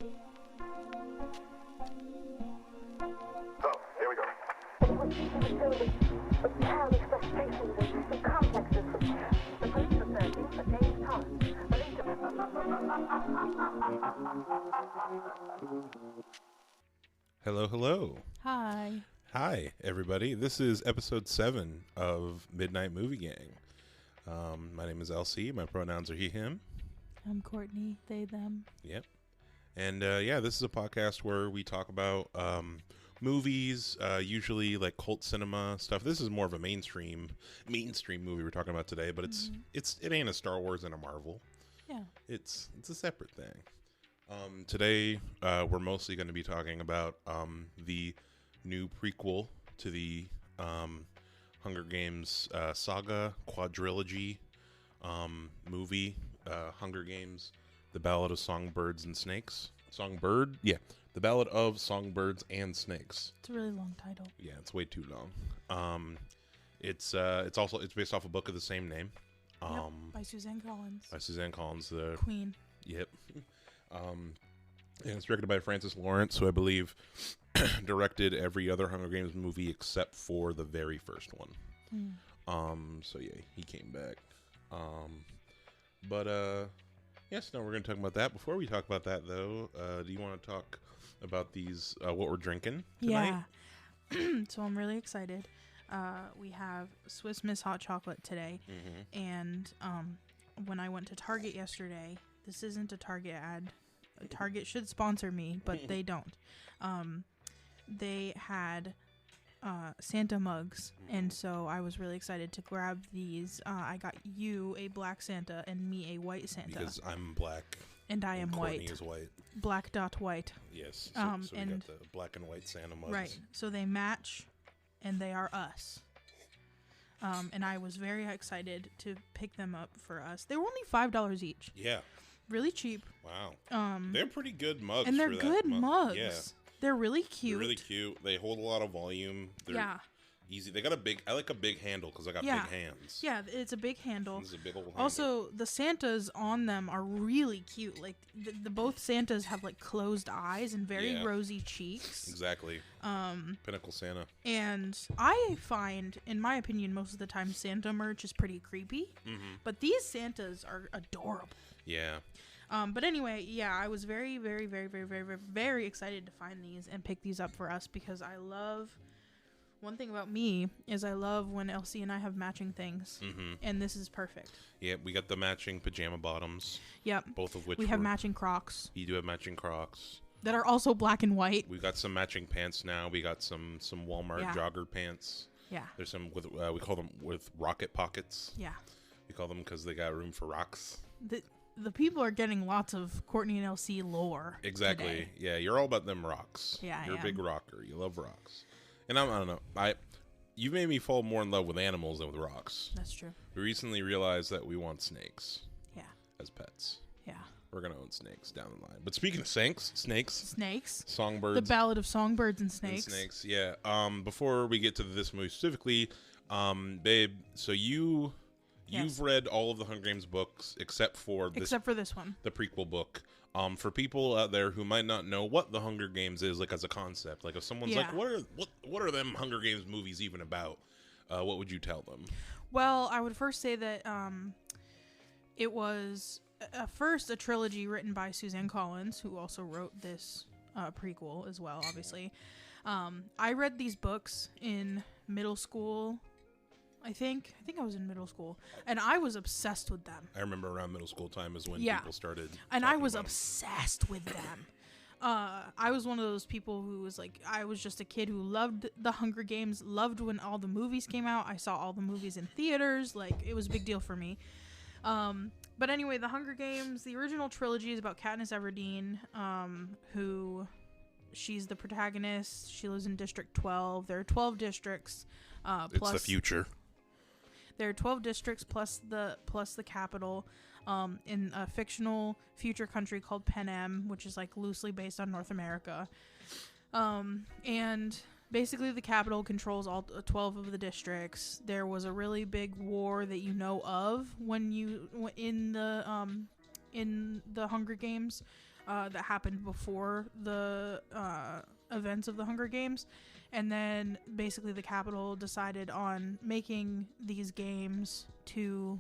So, here we go. It was filled with childish frustrations and complexes. The police are searching for James Thomas. Hello, hello. Hi. Hi, everybody. This is episode 7 of Midnight Movie Gang. My name is LC. My pronouns are he, him. I'm Courtney, they, them. Yep. And this is a podcast where we talk about movies, usually like cult cinema stuff. This is more of a mainstream movie we're talking about today, but it ain't a Star Wars and a Marvel. Yeah. It's a separate thing. Today, we're mostly going to be talking about the new prequel to the Hunger Games saga quadrilogy movie, Hunger Games, The Ballad of Songbirds and Snakes. The Ballad of Songbirds and Snakes. It's a really long title. Yeah, it's way too long. It's based off a book of the same name. By Suzanne Collins. By Suzanne Collins, the Queen. Yep. And it's directed by Francis Lawrence, who I believe directed every other Hunger Games movie except for the very first one. So yeah, he came back. Yes, no, we're going to talk about that. Before we talk about that, though, do you want to talk about these, what we're drinking tonight? Yeah. So I'm really excited. We have Swiss Miss hot chocolate today. Mm-hmm. And when I went to Target yesterday, this isn't a Target ad. Target should sponsor me, but they don't. They had Santa mugs, and so I was really excited to grab these. I got you a black Santa and me a white Santa. Because I'm black. And I am Courtney white. is white. Black dot white. Yes. So we got the black and white Santa mugs. Right. So they match, and they are us. And I was very excited to pick them up for us. They were only $5 each. Yeah. Really cheap. Wow. They're pretty good mugs. And they're for good that mugs. Yeah. They're really cute. They're really cute. They hold a lot of volume. They're easy. They got I like a big handle because I got big hands. Yeah, it's a big handle. This is a big old handle. Also, the Santas on them are really cute. Like the both Santas have like closed eyes and very rosy cheeks. Exactly. Pinnacle Santa. And I find, in my opinion, most of the time Santa merch is pretty creepy. Mm-hmm. But these Santas are adorable. Yeah. But anyway, yeah, I was very, very, very, very, very, very, very excited to find these and pick these up for us because I love. One thing about me is I love when Elsie and I have matching things, and this is perfect. Yeah, we got the matching pajama bottoms. Yep. Both of which we have matching Crocs. You do have matching Crocs. That are also black and white. We got some matching pants now. We got some Walmart jogger pants. Yeah. There's some with we call them with rocket pockets. Yeah. We call them because they got room for rocks. The people are getting lots of Courtney and LC lore. Exactly. Today. Yeah, you're all about them rocks. Yeah, you're a big rocker. You love rocks. And I don't know. You made me fall more in love with animals than with rocks. That's true. We recently realized that we want snakes. Yeah. As pets. Yeah. We're gonna own snakes down the line. But speaking of snakes, songbirds, the Ballad of Songbirds and Snakes. Yeah. Before we get to this movie specifically, babe, so you've read all of the Hunger Games books except for this one, the prequel book. For people out there who might not know what the Hunger Games is, like as a concept, like if someone's like, what are them Hunger Games movies even about? What would you tell them? Well, I would first say that it was first a trilogy written by Suzanne Collins, who also wrote this prequel as well, obviously. I read these books in middle school. I think I was in middle school, and I was obsessed with them. I remember around middle school time is when people started. And I was obsessed with them. I was one of those people who was like, I was just a kid who loved the Hunger Games, loved when all the movies came out. I saw all the movies in theaters. Like, it was a big deal for me. But anyway, the Hunger Games, the original trilogy is about Katniss Everdeen, who she's the protagonist. She lives in District 12. There are 12 districts. It's the future. There are 12 districts plus the capital in a fictional future country called Panem, which is like loosely based on North America. And basically the capital controls all 12 of the districts. There was a really big war that you know of in the Hunger Games. that happened before the events of the Hunger Games. And then basically the Capitol decided on making these games to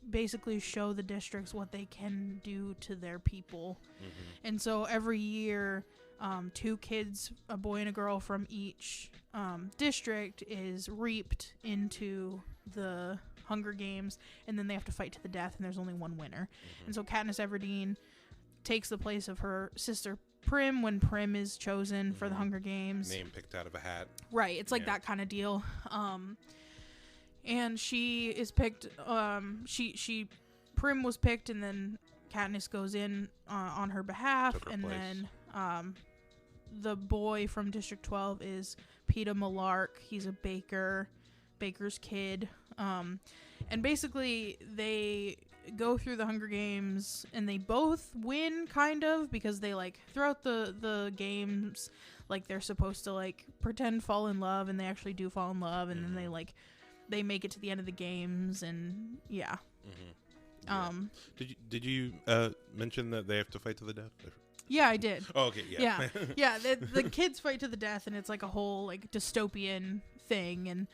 basically show the districts what they can do to their people. Mm-hmm. And so every year, 2 kids, a boy and a girl from each district, is reaped into the Hunger Games, and then they have to fight to the death, and there's only one winner. Mm-hmm. And so Katniss Everdeen takes the place of her sister Prim when Prim is chosen for the Hunger Games. Name picked out of a hat. Right, it's like that kind of deal. And she is picked. Prim was picked, and then Katniss goes in on her behalf, and place. Then the boy from District 12 is Peeta Mellark. He's a baker's kid, and basically they go through the Hunger Games, and they both win, kind of, because they, like, throughout the games, like, they're supposed to, like, pretend fall in love, and they actually do fall in love, and then they, like, they make it to the end of the games, and yeah. Mm-hmm. Yeah. Did you mention that they have to fight to the death? Yeah, I did. Oh, okay, yeah. Yeah, the kids fight to the death, and it's like a whole, like, dystopian thing, and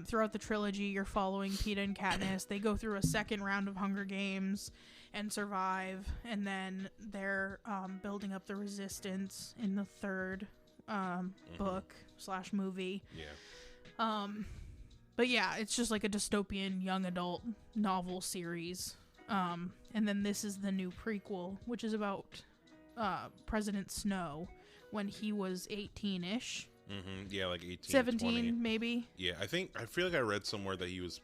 throughout the trilogy, you're following Peeta and Katniss. They go through a second round of Hunger Games and survive, and then they're building up the resistance in the third book / movie. Yeah. But yeah, it's just like a dystopian young adult novel series. And then this is the new prequel, which is about President Snow when he was 18-ish. Mm-hmm. Yeah, like 18, 17, 20. maybe. Yeah, I feel like I read somewhere that he was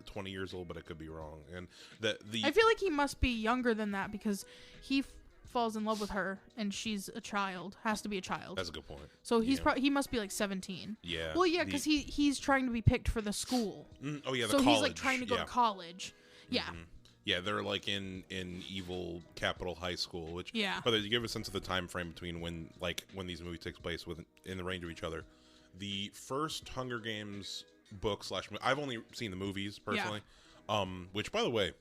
20 years old, but I could be wrong. And I feel like he must be younger than that because he falls in love with her, and she's a child. Has to be a child. That's a good point. So he's he must be like 17. Yeah. Well, yeah, because he's trying to be picked for the school. Oh yeah, so college. he's like trying to go to college. Yeah. Mm-hmm. Yeah, they're like in evil Capital High School, which yeah. But you give a sense of the time frame between when these movies takes place in the range of each other. The first Hunger Games book / I've only seen the movies personally. Yeah. Which, by the way,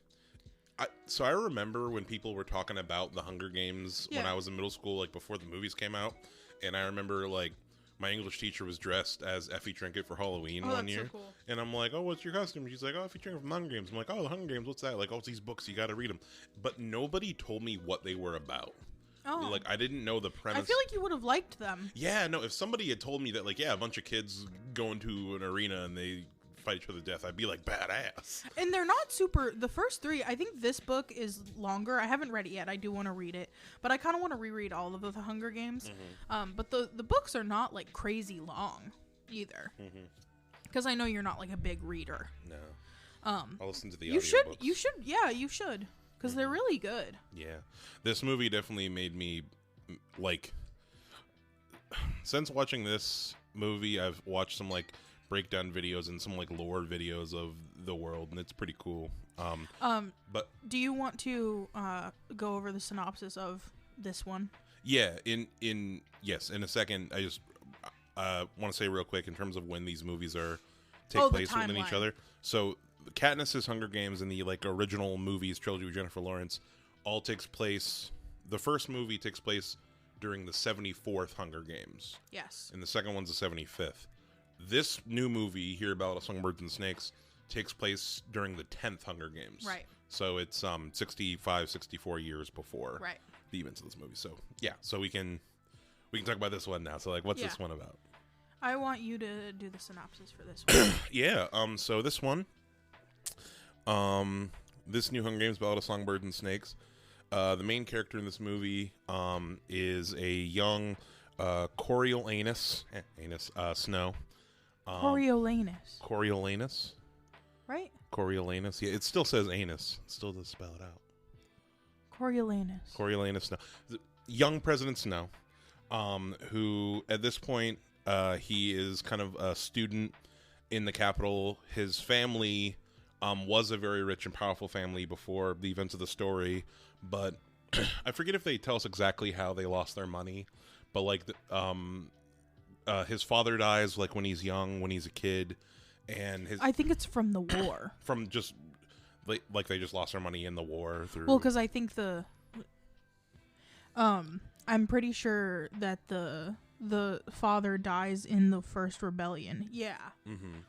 I remember when people were talking about the Hunger Games when I was in middle school, like before the movies came out, and I remember like my English teacher was dressed as Effie Trinket for Halloween one year. So cool. And I'm like, oh, what's your costume? She's like, oh, Effie Trinket from the Hunger Games. I'm like, oh, the Hunger Games, what's that? Like, oh, it's these books, you got to read them. But nobody told me what they were about. Oh. Like, I didn't know the premise. I feel like you would have liked them. Yeah, no, if somebody had told me that, like, yeah, a bunch of kids go into an arena and they fight each other to death, I'd be like, badass. And they're not super. The first 3, I think this book is longer. I haven't read it yet. I do want to read it, but I kind of want to reread all of the Hunger Games. Mm-hmm. But the books are not like crazy long either. Because I know you're not like a big reader. No. I'll listen to the audiobooks. You should. Yeah, you should. Because they're really good. Yeah. This movie definitely made me like. Since watching this movie, I've watched some like breakdown videos and some like lore videos of the world, and it's pretty cool. But do you want to go over the synopsis of this one? Yeah, in a second. I just want to say real quick in terms of when these movies take place within each other. So Katniss's Hunger Games and the like original movies trilogy with Jennifer Lawrence all takes place. The first movie takes place during the 74th Hunger Games. Yes. And the second one's the 75th. This new movie here about Songbirds and Snakes takes place during the 10th Hunger Games. Right. So it's 65, 64 years before the events of this movie. So yeah, so we can talk about this one now. So like, what's this one about? I want you to do the synopsis for this one. Yeah. So this one, this new Hunger Games Ballad of Songbirds and Snakes. The main character in this movie is a young Coriolanus Snow. Coriolanus. Right? Coriolanus. Yeah, it still says anus. It still does spell it out. Coriolanus Snow. Young President Snow, who at this point, he is kind of a student in the Capitol. His family was a very rich and powerful family before the events of the story, but I forget if they tell us exactly how they lost their money, but like his father dies like when he's young, when he's a kid, and I think it's from the war. From just like they just lost their money in the war through. Well, because I think I'm pretty sure that the father dies in the first rebellion. Yeah.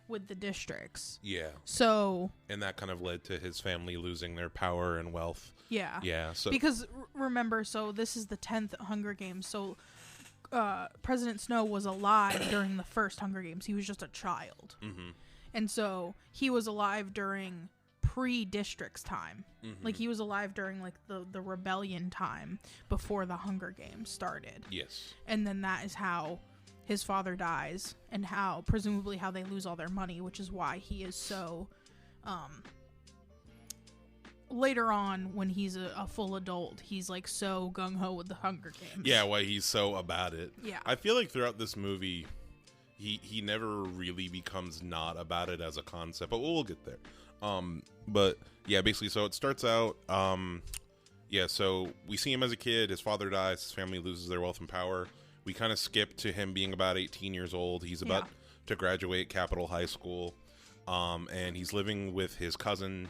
With the districts. Yeah. So. And that kind of led to his family losing their power and wealth. Yeah. Yeah. So because remember, so this is the 10th Hunger Games. So President Snow was alive during the first Hunger Games. He was just a child. And so he was alive during pre-districts time. Like he was alive during like the rebellion time before the Hunger Games started. Yes. And then that is how his father dies, and how presumably how they lose all their money, which is why he is so later on when he's a full adult, he's like so gung-ho with the Hunger Games. Yeah, why he's so about it. Yeah. I feel like throughout this movie he never really becomes not about it as a concept, but we'll get there. But yeah, basically, so it starts out, so we see him as a kid, his father dies, his family loses their wealth and power. We kind of skip to him being about 18 years old. He's about to graduate Capitol High School, and he's living with his cousin,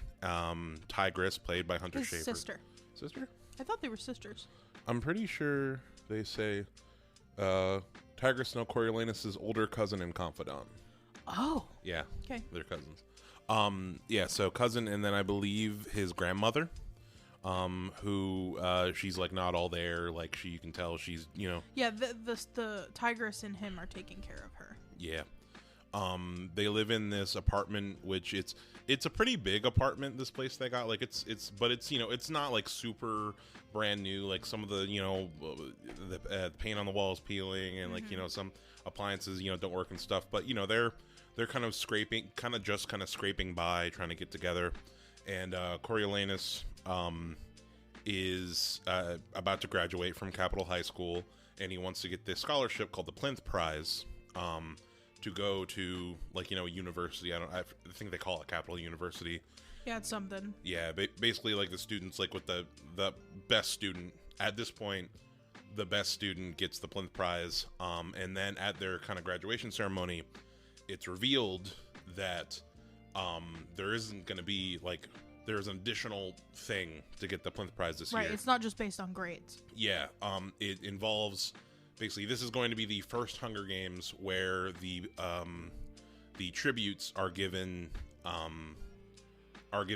Tigress, played by Hunter Schafer. Sister. Sister? I thought they were sisters. I'm pretty sure they say, Tigress Snow, Coriolanus' older cousin and confidant. Oh. Yeah. Okay. They're cousins. So cousin, and then I believe his grandmother, who, she's like not all there. Like you can tell she's, Yeah, the tigress and him are taking care of her. Yeah. They live in this apartment, which it's a pretty big apartment, this place they got. Like it's it's not like super brand new. Like some of the, the paint on the walls peeling, and like, some appliances, don't work and stuff. But, they're kind of scraping by, trying to get together. And Coriolanus is about to graduate from Capitol High School, and he wants to get this scholarship called the Plinth Prize to go to, like, a university. I think they call it Capitol University. Yeah, it's something. Yeah, basically, like, the students, like, with the best student at this point, the best student gets the Plinth Prize. And then at their kind of graduation ceremony, it's revealed that there isn't going to be, like, there's an additional thing to get the Plinth Prize this year. Right, it's not just based on grades. Yeah, it involves, basically, this is going to be the first Hunger Games where the tributes are given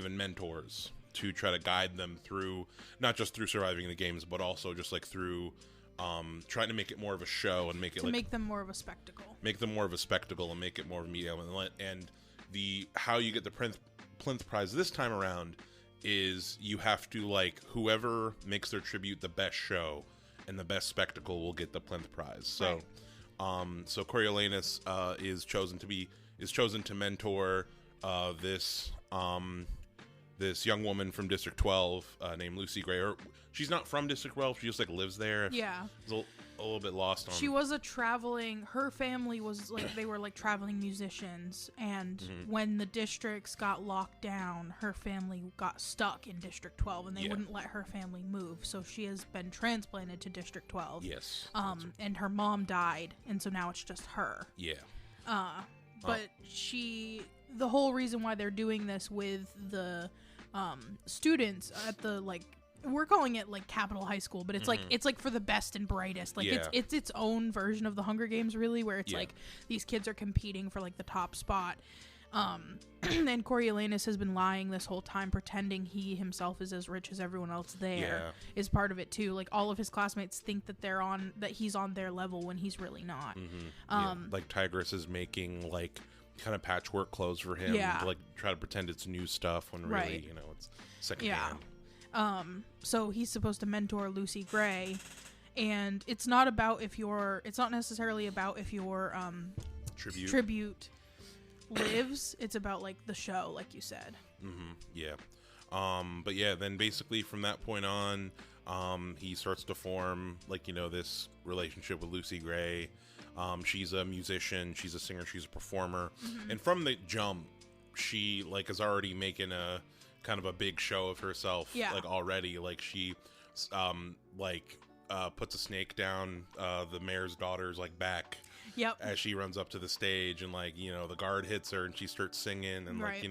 mentors to try to guide them through, not just through surviving the games, but also just like through trying to make it more of a show and make them more of a spectacle. Make them more of a spectacle and make it more of a media. And how you get the Plinth Prize this time around is you have to, like, whoever makes their tribute the best show and the best spectacle will get the Plinth Prize. So, right. So Coriolanus is chosen to mentor this young woman from District 12 named Lucy Gray. Or she's not from District 12; she just like lives there. Yeah, it's a little bit lost on. She was her family was like, they were like traveling musicians, and when the districts got locked down, her family got stuck in District 12, and they wouldn't let her family move. So she has been transplanted to District 12. Yes. And her mom died, and so now it's just her. Yeah. But the whole reason why they're doing this with the students at the, like, we're calling it like Capitol High School, but it's like for the best and brightest. Like it's its own version of the Hunger Games, really, where it's like these kids are competing for like the top spot. And Coriolanus has been lying this whole time, pretending he himself is as rich as everyone else there. Is part of it too. Like all of his classmates think that he's on their level when he's really not. Like Tigress is making like kind of patchwork clothes for him to like try to pretend it's new stuff when really it's secondhand. So he's supposed to mentor Lucy Gray, and it's not necessarily about if your tribute lives. It's about like the show, like you said. But yeah, then basically from that point on, he starts to form like this relationship with Lucy Gray. She's a musician, she's a singer, she's a performer, and from the jump, she like is already making a kind of a big show of herself. Like already, like she puts a snake down the mayor's daughter's like back. As she runs up to the stage, and like the guard hits her and she starts singing and like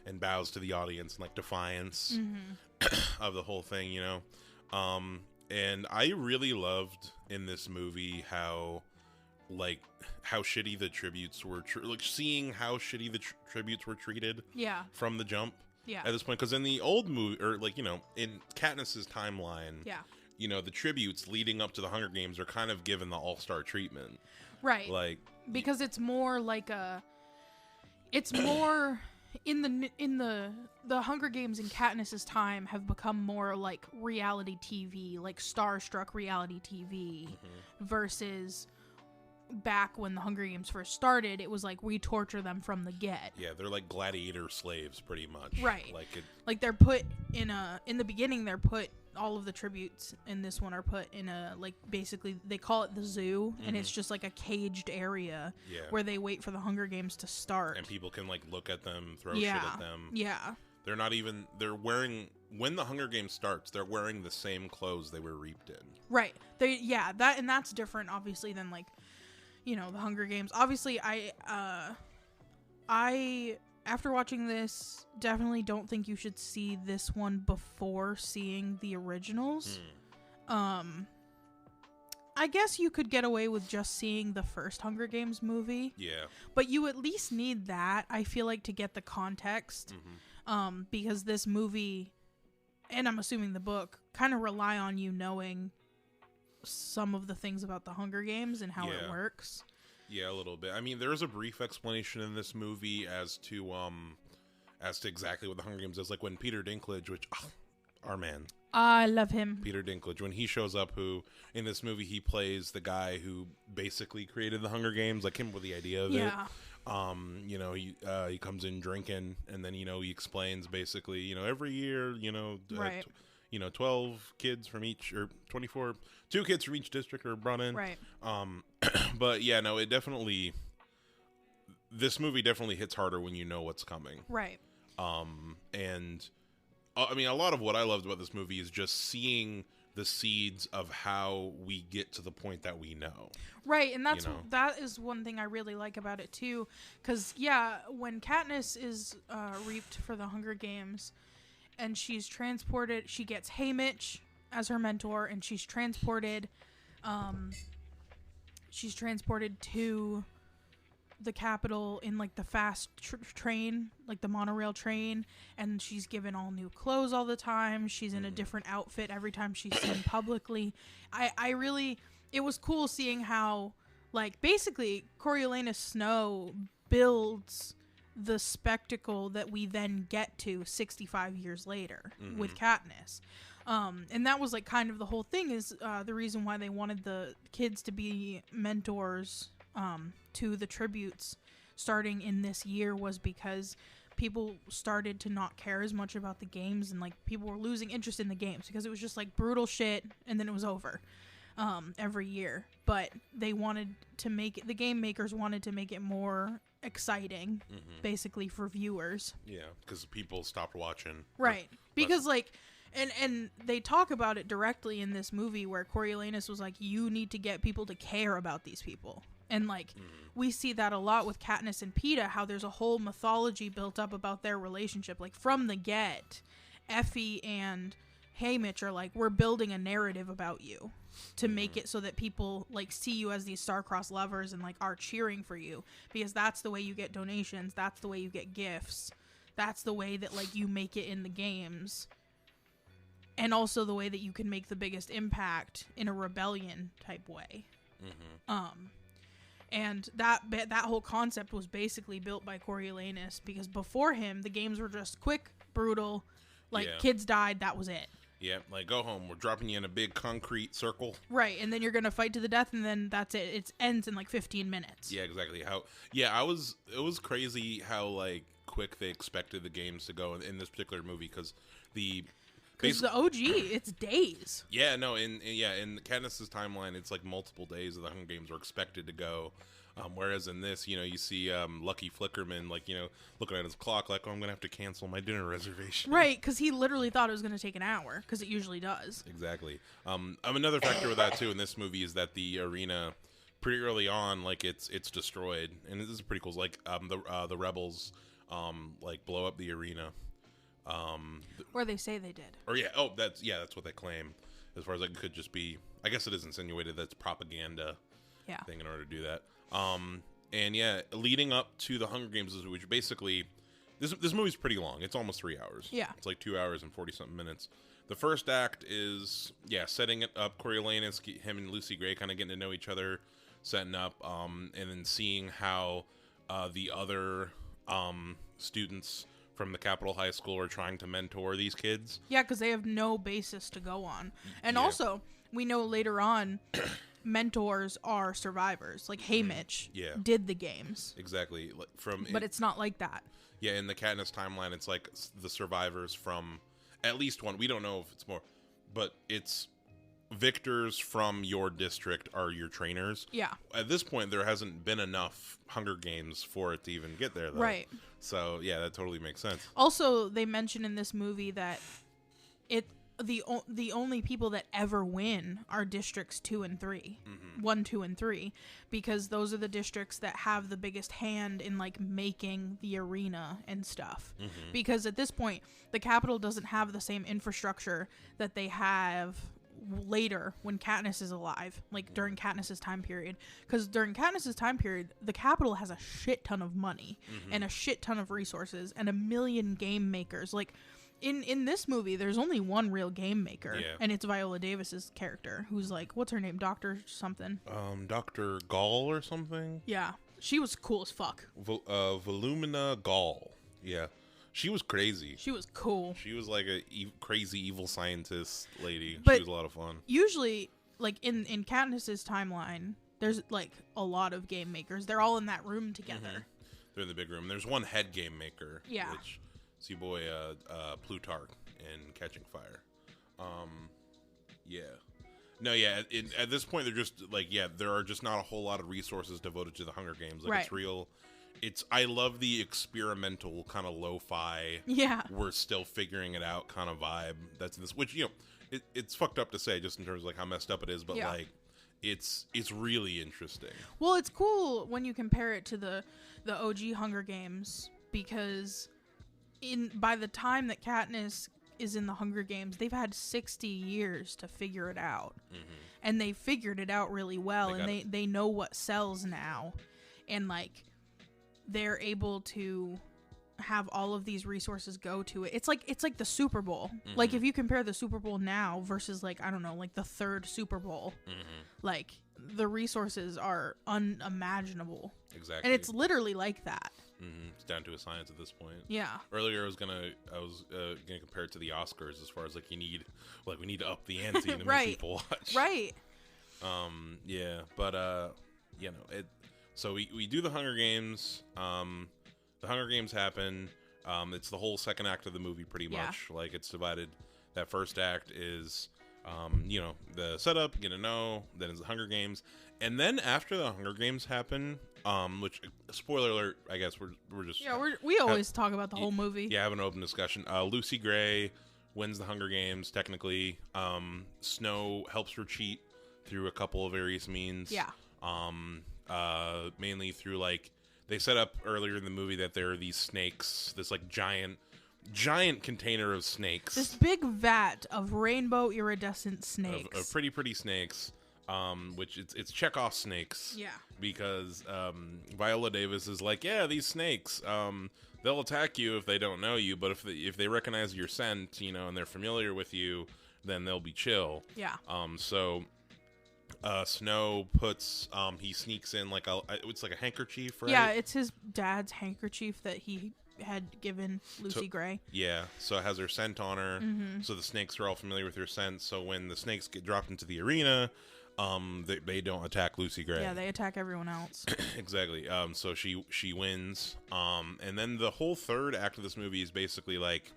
and bows to the audience in like defiance of the whole thing. And I really loved in this movie how shitty the tributes were, like seeing how shitty the tributes were treated. Yeah. From the jump. Yeah. At this point, because in the old movie, or like, you know, in Katniss's timeline, Yeah. you know, the tributes leading up to the Hunger Games are kind of given the all-star treatment. Right. Like, because it's more like it's more in the Hunger Games in Katniss's time have become more like reality TV, like starstruck reality TV, versus back when the Hunger Games first started, it was like we torture them from the get. Yeah, they're like gladiator slaves, pretty much. Right. Like they're put in the beginning. They're put, all of the tributes in this one are put in a, like, basically they call it the zoo, and it's just like a caged area where they wait for the Hunger Games to start. And people can like look at them, throw shit at them. Yeah. They're wearing, when the Hunger Games starts, they're wearing the same clothes they were reaped in. Right. That's different, obviously, than like, you know, the Hunger Games. Obviously, I after watching this, definitely don't think you should see this one before seeing the originals. I guess you could get away with just seeing the first Hunger Games movie. Yeah. But you at least need that, I feel like, to get the context. Because this movie, and I'm assuming the book, kind of rely on you knowing some of the things about the Hunger Games and how it works. Yeah, a little bit. I mean, there's a brief explanation in this movie as to exactly what the Hunger Games is. Like when Peter Dinklage, which our man, I love him, Peter Dinklage, when he shows up, who in this movie he plays the guy who basically created the Hunger Games, like him with the idea of it. You know, he comes in drinking, and then, you know, he explains basically, you know, every year, you know, 12 kids from each, or 24, 2 kids from each district are brought in. Right. But yeah, no, this movie definitely hits harder when you know what's coming. Right. And I mean, a lot of what I loved about this movie is just seeing the seeds of how we get to the point that we know. Right, and that is one thing I really like about it too, because when Katniss is reaped for the Hunger Games, and she's transported, she gets Haymitch as her mentor, and she's transported to the capital in like the fast train, like the monorail train, and she's given all new clothes all the time. She's in a different outfit every time she's seen publicly. It was cool seeing how, like, basically Coriolanus Snow builds the spectacle that we then get to 65 years later with Katniss. And that was like kind of the whole thing, is the reason why they wanted the kids to be mentors to the tributes starting in this year was because people started to not care as much about the games, and like people were losing interest in the games because it was just like brutal shit and then it was over every year. But they wanted to make it, the game makers wanted to make it more exciting basically for viewers. Yeah, because people stopped watching. Right. Because like and they talk about it directly in this movie where Coriolanus was like, you need to get people to care about these people. And like we see that a lot with Katniss and Peeta, how there's a whole mythology built up about their relationship. Like from the get, Effie and Haymitch are like, we're building a narrative about you to make it so that people like see you as these star-crossed lovers and like are cheering for you, because that's the way you get donations, that's the way you get gifts, that's the way that like you make it in the games, and also the way that you can make the biggest impact in a rebellion type way. And that whole concept was basically built by Coriolanus, because before him, the games were just quick, brutal, like kids died, that was it. Yeah, like go home, we're dropping you in a big concrete circle. Right, and then you're going to fight to the death, and then that's it. It ends in like 15 minutes. Yeah, exactly. It was crazy how like quick they expected the games to go in this particular movie, because the OG, it's days. Yeah, no, in Katniss's timeline, it's like multiple days of the Hunger Games were expected to go. Whereas in this, you know, you see Lucky Flickerman, like, you know, looking at his clock, like, oh, I'm going to have to cancel my dinner reservation. Right, because he literally thought it was going to take an hour, because it usually does. Exactly. Another factor with that, too, in this movie is that the arena, pretty early on, like, it's destroyed. And this is pretty cool. Like, the rebels, like, blow up the arena. Or they say they did. Or, that's what they claim. as far as like it could just be. I guess it is insinuated that's propaganda thing in order to do that. And yeah, leading up to the Hunger Games, which basically this movie's pretty long. It's almost 3 hours. Yeah, it's like 2 hours and 40-something minutes. The first act is setting it up. Coriolanus, him and Lucy Gray kind of getting to know each other, setting up, and then seeing how the other students from the Capitol High School are trying to mentor these kids. Yeah, because they have no basis to go on, and also we know later on. Mentors are survivors. Like Haymitch did the games. Exactly. But it's not like that. Yeah, in the Katniss timeline, it's like the survivors from at least one. We don't know if it's more, but it's victors from your district are your trainers. Yeah. At this point, there hasn't been enough Hunger Games for it to even get there, though. Right. So, yeah, that totally makes sense. Also, they mention in this movie that the only people that ever win are districts 2 and 3, 1, 2, and 3, because those are the districts that have the biggest hand in like making the arena and stuff. Because at this point, the Capitol doesn't have the same infrastructure that they have later when Katniss is alive, like during Katniss's time period. Because during Katniss's time period, the Capitol has a shit ton of money and a shit ton of resources and a million game makers. Like. In this movie, there's only one real game maker, and it's Viola Davis's character, who's like, what's her name, Dr. something? Dr. Gall or something? Yeah, she was cool as fuck. Volumina Gall. Yeah, she was crazy. She was cool. She was like a crazy evil sicentist lady. But she was a lot of fun. Usually, like in Katniss's timeline, there's like a lot of game makers. They're all in that room together. They're in the big room. There's one head game maker. Yeah. Which, see boy Plutarch in Catching Fire. At this point they're just like there are just not a whole lot of resources devoted to the Hunger Games. Like It's real. I love the experimental kind of lo-fi. Yeah, we're still figuring it out kind of vibe that's in this. Which it's fucked up to say just in terms of like how messed up it is, but like it's really interesting. Well, it's cool when you compare it to the OG Hunger Games because. By the time that Katniss is in the Hunger Games, they've had 60 years to figure it out. And they figured it out really well, and they know what sells now. And, like, they're able to have all of these resources go to it. It's like the Super Bowl. Like, if you compare the Super Bowl now versus, like, I don't know, like the third Super Bowl, like, the resources are unimaginable. Exactly. And it's literally like that. It's down to a science at this point. Yeah. Earlier, I was gonna compare it to the Oscars as far as like we need to up the ante to make people watch. Right. Yeah, but So we do the Hunger Games. The Hunger Games happen. It's the whole second act of the movie, pretty much. Like it's divided. That first act is, the setup, get to know. Then it's the Hunger Games, and then after the Hunger Games happen. Which spoiler alert, I guess we're just we always talk about the whole movie. Yeah, have an open discussion. Lucy Gray wins the Hunger Games technically. Snow helps her cheat through a couple of various means. Yeah. Mainly through like they set up earlier in the movie that there are these snakes, this like giant container of snakes. This big vat of rainbow iridescent snakes. Of pretty snakes. Which it's Chekhov snakes. Yeah. Because Viola Davis is like, yeah, these snakes, they'll attack you if they don't know you, but if they recognize your scent, and they're familiar with you, then they'll be chill. Yeah. So Snow puts he sneaks in like it's like a handkerchief, right? Yeah, it's his dad's handkerchief that he had given Lucy Gray. Yeah, so it has her scent on her. So the snakes are all familiar with her scent. So when the snakes get dropped into the arena, they don't attack Lucy Gray. Yeah, they attack everyone else. Exactly. So she wins. And then the whole third act of this movie is basically like,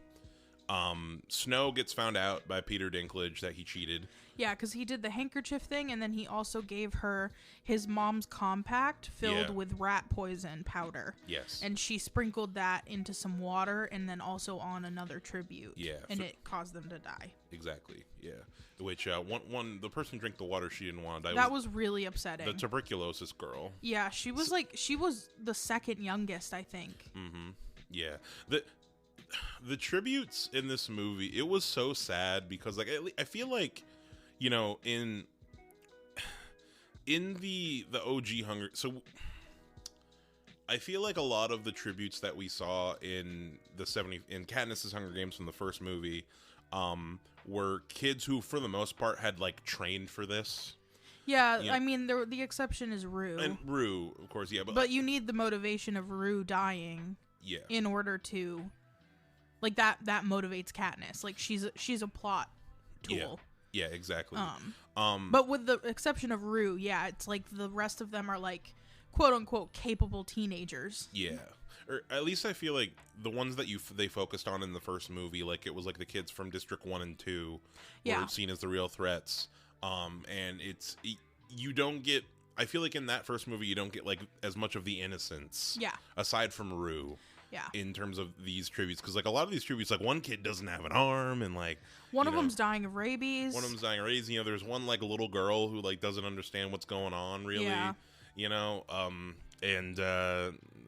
Snow gets found out by Peter Dinklage that he cheated. Yeah, because he did the handkerchief thing, and then he also gave her his mom's compact filled with rat poison powder. Yes. And she sprinkled that into some water and then also on another tribute. Yeah. And it caused them to die. Exactly, yeah. Which, the person drank the water she didn't want to die. That was really upsetting. The tuberculosis girl. Yeah, she was the second youngest, I think. Yeah. The tributes in this movie, it was so sad because, like, I feel like you know, in the OG Hunger, so I feel like a lot of the tributes that we saw in Katniss's Hunger Games from the first movie, were kids who, for the most part, had like trained for this. Yeah, You know, I mean, the exception is Rue. and Rue, of course, yeah, But you need the motivation of Rue dying yeah, in order to, like, that motivates Katniss. Like, she's a plot tool. yeah, exactly. But with the exception of Rue, yeah, it's like the rest of them are like quote unquote capable teenagers. Yeah, or at least I feel like the ones that they focused on in the first movie, like it was like the kids from District 1 and 2 were seen as the real threats. And you don't get. I feel like in that first movie you don't get like as much of the innocence. Yeah. Aside from Rue. Yeah. In terms of these tributes, because like a lot of these tributes, like one kid doesn't have an arm, and like one of them's dying of rabies. One of them's dying of rabies. You know, there's one like little girl who like doesn't understand what's going on really. Yeah. You know, and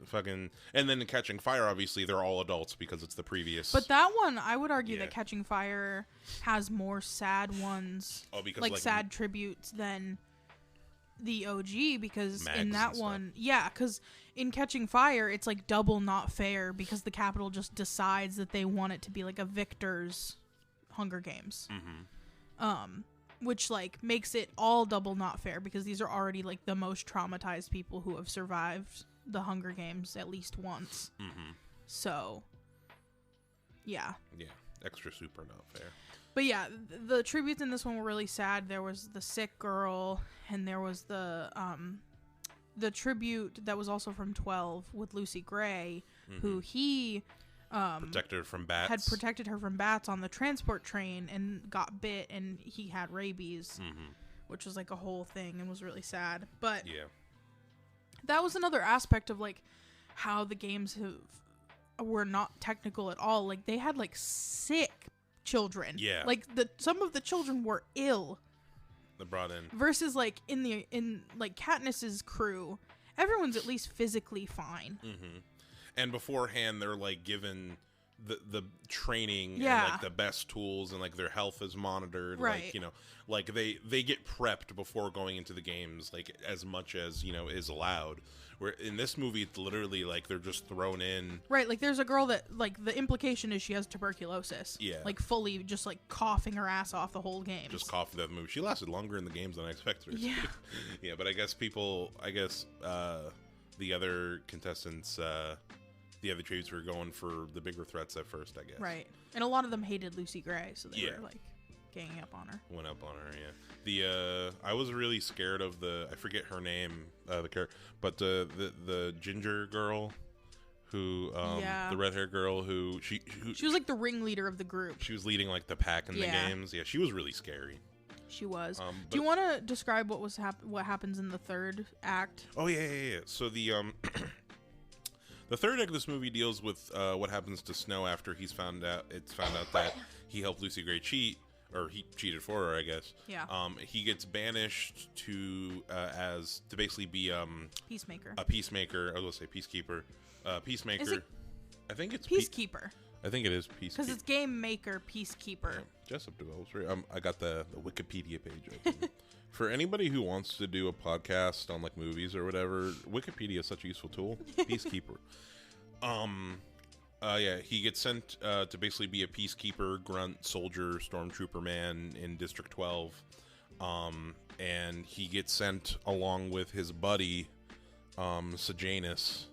fucking, and then in Catching Fire, obviously they're all adults because it's the previous. But that one, I would argue that Catching Fire has more sad ones, because like sad tributes than the OG, because Mags in that and one, because in Catching Fire, it's like double not fair because the Capitol just decides that they want it to be like a victor's Hunger Games. Mm-hmm. Which like makes it all double not fair because these are already like the most traumatized people who have survived the Hunger Games at least once. Mm-hmm. So, yeah. Yeah, extra super not fair. But yeah, the tributes in this one were really sad. There was the sick girl, and there was the tribute that was also from 12 with Lucy Gray, who he protected her from bats. Had protected her from bats on the transport train and got bit, and he had rabies, which was like a whole thing and was really sad. But that was another aspect of like how the games were not technical at all. Like they had like sick children. Yeah. Like some of the children were ill. They brought in versus like in like Katniss's crew, everyone's at least physically fine. Mm-hmm. And beforehand, they're like given the training and like the best tools, and like their health is monitored. Right. Like, you know, like they get prepped before going into the games, like as much as, you know, is allowed. Where in this movie, it's literally like they're just thrown in. Right. Like there's a girl that like the implication is she has tuberculosis. Yeah. Like fully just like coughing her ass off the whole game. Just coughing that movie. She lasted longer in the games than I expected her to. Yeah. Yeah, but I guess the other contestants, the other tributes were going for the bigger threats at first, I guess. Right. And a lot of them hated Lucy Gray, so they Yeah. were like ganging up on her. Went up on her, yeah. I was really scared of I forget her name, the character, but the ginger girl who, the red hair girl who she was like the ringleader of the group. She was leading like the pack in the games. Yeah, she was really scary. She was. Do you want to describe what happens in the third act? Oh yeah. So the the third act of this movie deals with what happens to Snow after it's found out that he helped Lucy Gray cheat, or he cheated for her, I guess. Yeah. He gets banished to basically be Peacemaker. a peacemaker. I was gonna say peacekeeper. Peacemaker. Is it I think it's Peacekeeper. I think it is Peacekeeper. Because it's Game Maker Peacekeeper. Yeah, Jessup develops. Right? I got the Wikipedia page open. For anybody who wants to do a podcast on like movies or whatever, Wikipedia is such a useful tool. Peacekeeper. He gets sent to basically be a peacekeeper, grunt, soldier, stormtrooper man in District 12. And he gets sent along with his buddy, Sejanus,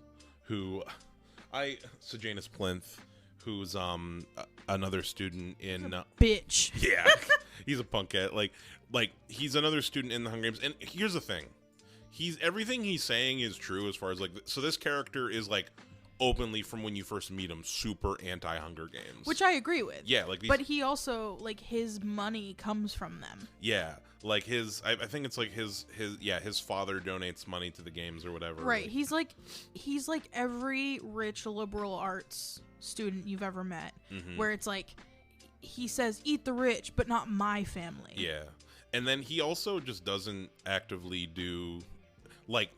Sejanus Plinth, who's another student in bitch. Yeah. He's a punkette. Like he's another student in the Hunger Games. And here's the thing. Everything he's saying is true as far as like, so this character is like openly, from when you first meet him, super anti-Hunger Games. Which I agree with. Yeah, like but he also, like, his money comes from them. Yeah, like I think it's like his father donates money to the games or whatever. Right. Like, he's like every rich liberal arts student you've ever met, where it's like, he says, eat the rich, but not my family. Yeah. And then he also just doesn't actively do, like,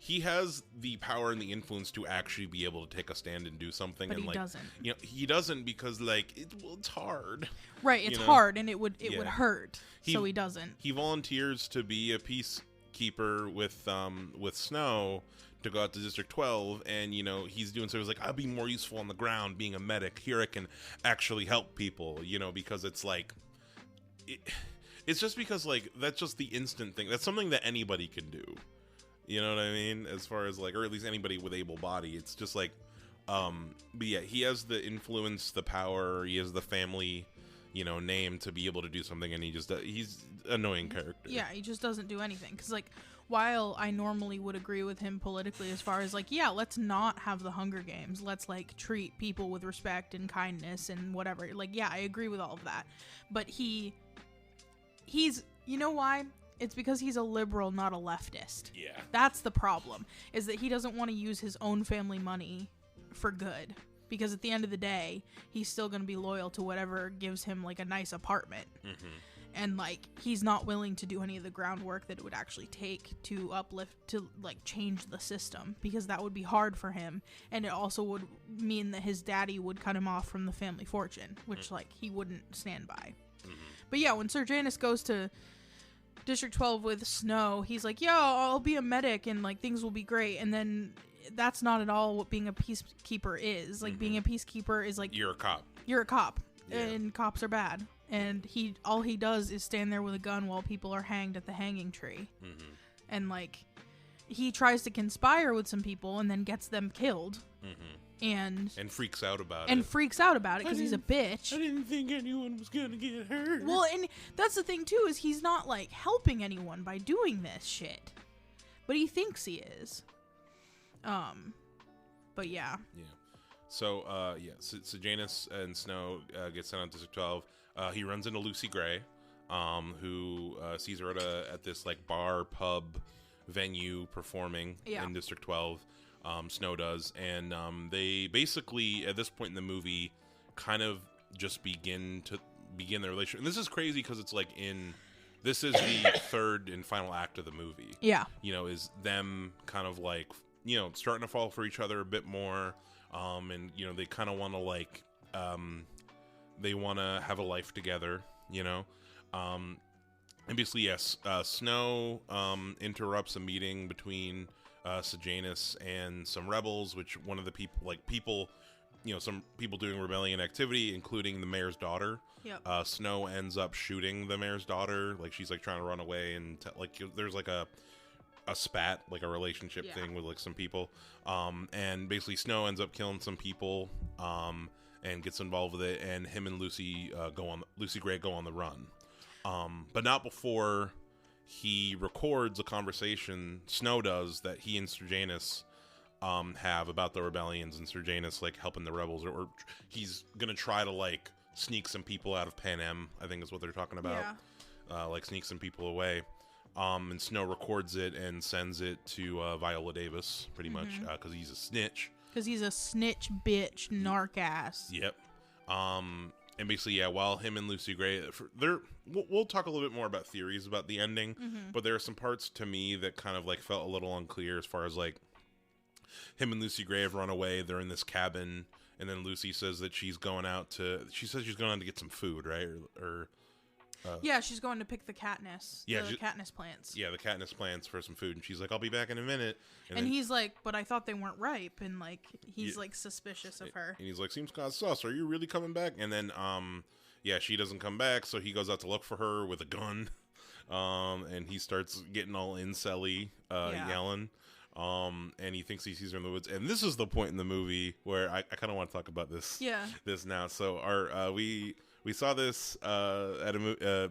he has the power and the influence to actually be able to take a stand and do something. But and he doesn't. You know, he doesn't because like it's hard. Right, it's hard, and it would hurt. So he doesn't. He volunteers to be a peacekeeper with Snow to go out to District 12, and you know he's doing so. He's like, I'll be more useful on the ground, being a medic. Here I can actually help people. You know, because it's like, it's just because like that's just the instant thing. That's something that anybody can do. You know what I mean? As far as like, or at least anybody with able body. It's just like, but yeah, he has the influence, the power. He has the family, you know, name to be able to do something, and he's an annoying character. Yeah, he just doesn't do anything. Because like, while I normally would agree with him politically as far as like, yeah, let's not have the Hunger Games. Let's like treat people with respect and kindness and whatever. Like, yeah, I agree with all of that. But he's, you know why? It's because he's a liberal, not a leftist. Yeah. That's the problem, is that he doesn't want to use his own family money for good. Because at the end of the day, he's still going to be loyal to whatever gives him, like, a nice apartment. Mm-hmm. And, like, he's not willing to do any of the groundwork that it would actually take to change the system. Because that would be hard for him. And it also would mean that his daddy would cut him off from the family fortune. Which, like, he wouldn't stand by. Mm-hmm. But yeah, when Sir Janus goes to District 12 with Snow, he's like, yo, I'll be a medic and like things will be great. And then that's not at all what being a peacekeeper is. Like, being a peacekeeper is like, you're a cop. You're a cop. Yeah. And cops are bad. And all he does is stand there with a gun while people are hanged at the hanging tree. Mm-hmm. And like, he tries to conspire with some people and then gets them killed. Mm-hmm. And freaks out about it. And freaks out about it because he's a bitch. I didn't think anyone was gonna get hurt. Well, and that's the thing too, is he's not like helping anyone by doing this shit, but he thinks he is. But yeah. Yeah. So so Janus and Snow get sent on District 12. He runs into Lucy Gray, who sees her at this like bar pub venue performing in District 12. Snow does, and they basically at this point in the movie kind of just begin their relationship. And this is crazy because it's like this is the third and final act of the movie. Yeah, you know, is them kind of like, you know, starting to fall for each other a bit more, and you know they kind of want to like they want to have a life together, you know. And basically, yes, Snow interrupts a meeting between Sejanus and some rebels, which one of the people, you know, some people doing rebellion activity, including the mayor's daughter. Yep. Snow ends up shooting the mayor's daughter. Like, she's like trying to run away, and like there's like a spat, like a relationship thing with like some people. And basically Snow ends up killing some people, and gets involved with it, and him and Lucy Gray go on the run. But not before he records a conversation, Snow does, that he and Sir Janus have about the rebellions, and Sir Janus like helping the rebels, or he's gonna try to like sneak some people out of Panem, I think is what they're talking about. Like sneak some people away. And Snow records it and sends it to Viola Davis, pretty much, because he's a snitch. Because he's a snitch, bitch, narc ass. Yep. And basically, while him and Lucy Gray, we'll talk a little bit more about theories about the ending, but there are some parts to me that kind of like felt a little unclear as far as like him and Lucy Gray have run away. They're in this cabin, and then Lucy says that she's going out to get some food, right? Yeah, she's going to pick the Katniss. Yeah, the Katniss plants. Yeah, the Katniss plants for some food, and she's like, "I'll be back in a minute." And he's like, "But I thought they weren't ripe," and like he's like suspicious of her. And he's like, "Seems kind of sus. Are you really coming back?" And then, she doesn't come back, so he goes out to look for her with a gun, and he starts getting all incel-y, yelling. And he thinks he sees her in the woods. And this is the point in the movie where I kind of want to talk about this. Yeah. This now. So we saw this at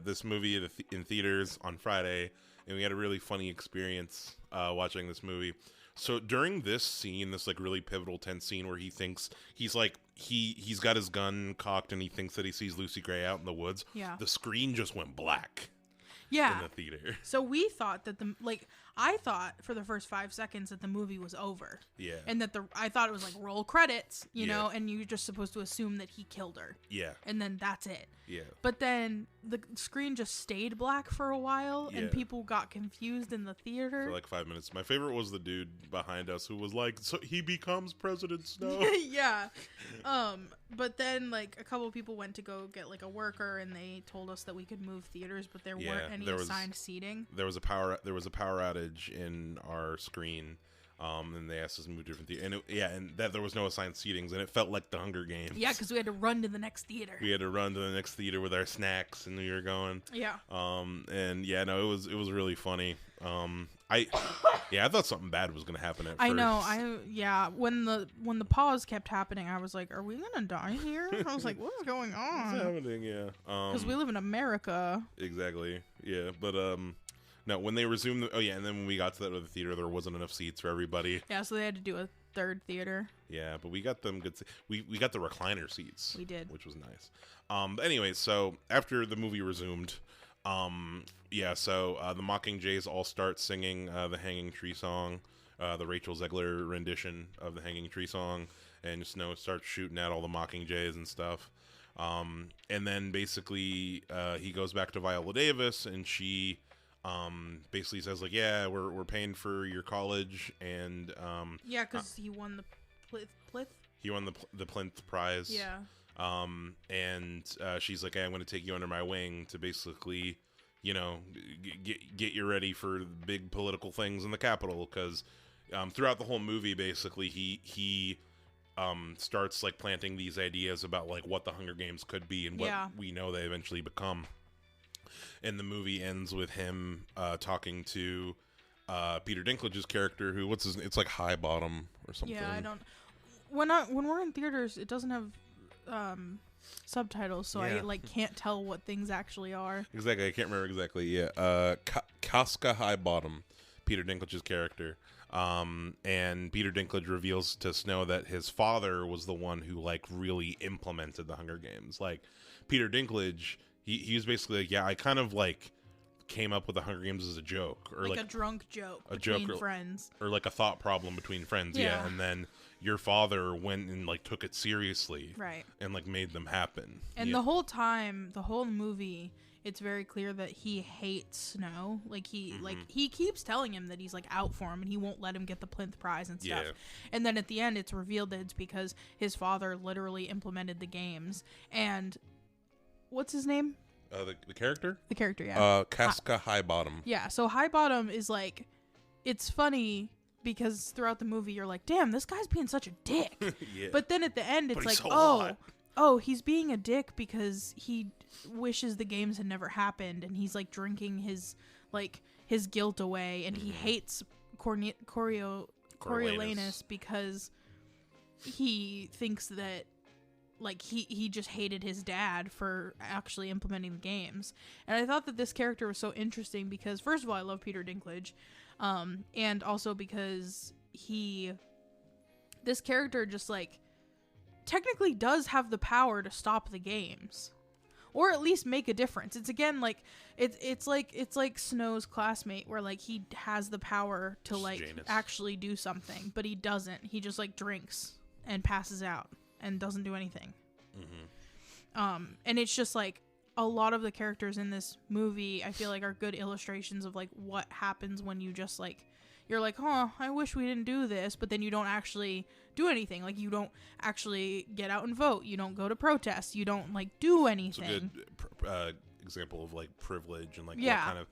this movie in theaters on Friday, and we had a really funny experience watching this movie. So during this scene, this like really pivotal, tense scene where he thinks he's got his gun cocked and he thinks that he sees Lucy Gray out in the woods. Yeah. The screen just went black. Yeah. In the theater. So we thought that I thought for the first 5 seconds that the movie was over. Yeah. And that I thought it was like roll credits, you know, and you're just supposed to assume that he killed her. Yeah. And then that's it. Yeah. But then the screen just stayed black for a while, Yeah. and people got confused in the theater. For like 5 minutes. My favorite was the dude behind us who was like, so he becomes President Snow. Yeah. But then like a couple people went to go get like a worker, and they told us that we could move theaters, but there weren't any assigned seating. There was a power outage in our screen. And they asked us to move to different theater, and that there was no assigned seatings, and it felt like the Hunger Games. Yeah, because we had to run to the next theater. We had to run to the next theater with our snacks, and we were going. Yeah. And yeah, no, it was really funny. I thought something bad was gonna happen at first. I know. When the pause kept happening, I was like, "Are we gonna die here?" I was like, "What's going on?" What's happening? Yeah. Because we live in America. Exactly. Yeah, but no, when they resumed, and then when we got to that other theater, there wasn't enough seats for everybody. Yeah, so they had to do a third theater. Yeah, but we got them good. We got the recliner seats. We did, which was nice. But anyway, so after the movie resumed, the Mockingjays all start singing the Hanging Tree song, the Rachel Zegler rendition of the Hanging Tree song, and Snow starts shooting at all the Mockingjays and stuff. And then basically he goes back to Viola Davis, and she basically says like, yeah, we're paying for your college, and yeah, because he won the Plinth. He won the Plinth Prize. Yeah. And she's like, hey, I'm going to take you under my wing to basically, get you ready for the big political things in the Capitol, because throughout the whole movie, basically he starts like planting these ideas about like what the Hunger Games could be and what we know they eventually become. And the movie ends with him talking to Peter Dinklage's character, who it's like High Bottom or something. Yeah, I don't. When we're in theaters, it doesn't have subtitles, so I like can't tell what things actually are. Exactly, I can't remember exactly. Yeah, Casca High Bottom, Peter Dinklage's character. And Peter Dinklage reveals to Snow that his father was the one who like really implemented the Hunger Games. Like Peter Dinklage. He was basically like, yeah, I kind of like came up with the Hunger Games as a joke, or like a drunk joke between friends, or like a thought problem between friends. Yeah. And then your father went and like took it seriously, right? And like made them happen. And the whole time, the whole movie, it's very clear that he hates Snow. Like he keeps telling him that he's like out for him, and he won't let him get the Plinth Prize and stuff. Yeah. And then at the end, it's revealed that it's because his father literally implemented the games. And what's his name? The character? The character, yeah. Casca High Bottom. Yeah, so High Bottom is like, it's funny because throughout the movie you're like, damn, this guy's being such a dick. Yeah. But then at the end it's like, so he's being a dick because he wishes the games had never happened, and he's like drinking his guilt away, and he hates Coriolanus because he thinks that like he just hated his dad for actually implementing the games. And I thought that this character was so interesting because, first of all, I love Peter Dinklage, and also because this character just like technically does have the power to stop the games, or at least make a difference. It's again like it's like Snow's classmate, where like he has the power to like Janus. Actually do something, but he doesn't. He just like drinks and passes out and doesn't do anything. And it's just like a lot of the characters in this movie I feel like are good illustrations of like what happens when you just like, you're like, oh, I wish we didn't do this, but then you don't actually do anything. Like you don't actually get out and vote, you don't go to protests, you don't like do anything. It's a good example of like privilege and like what kind of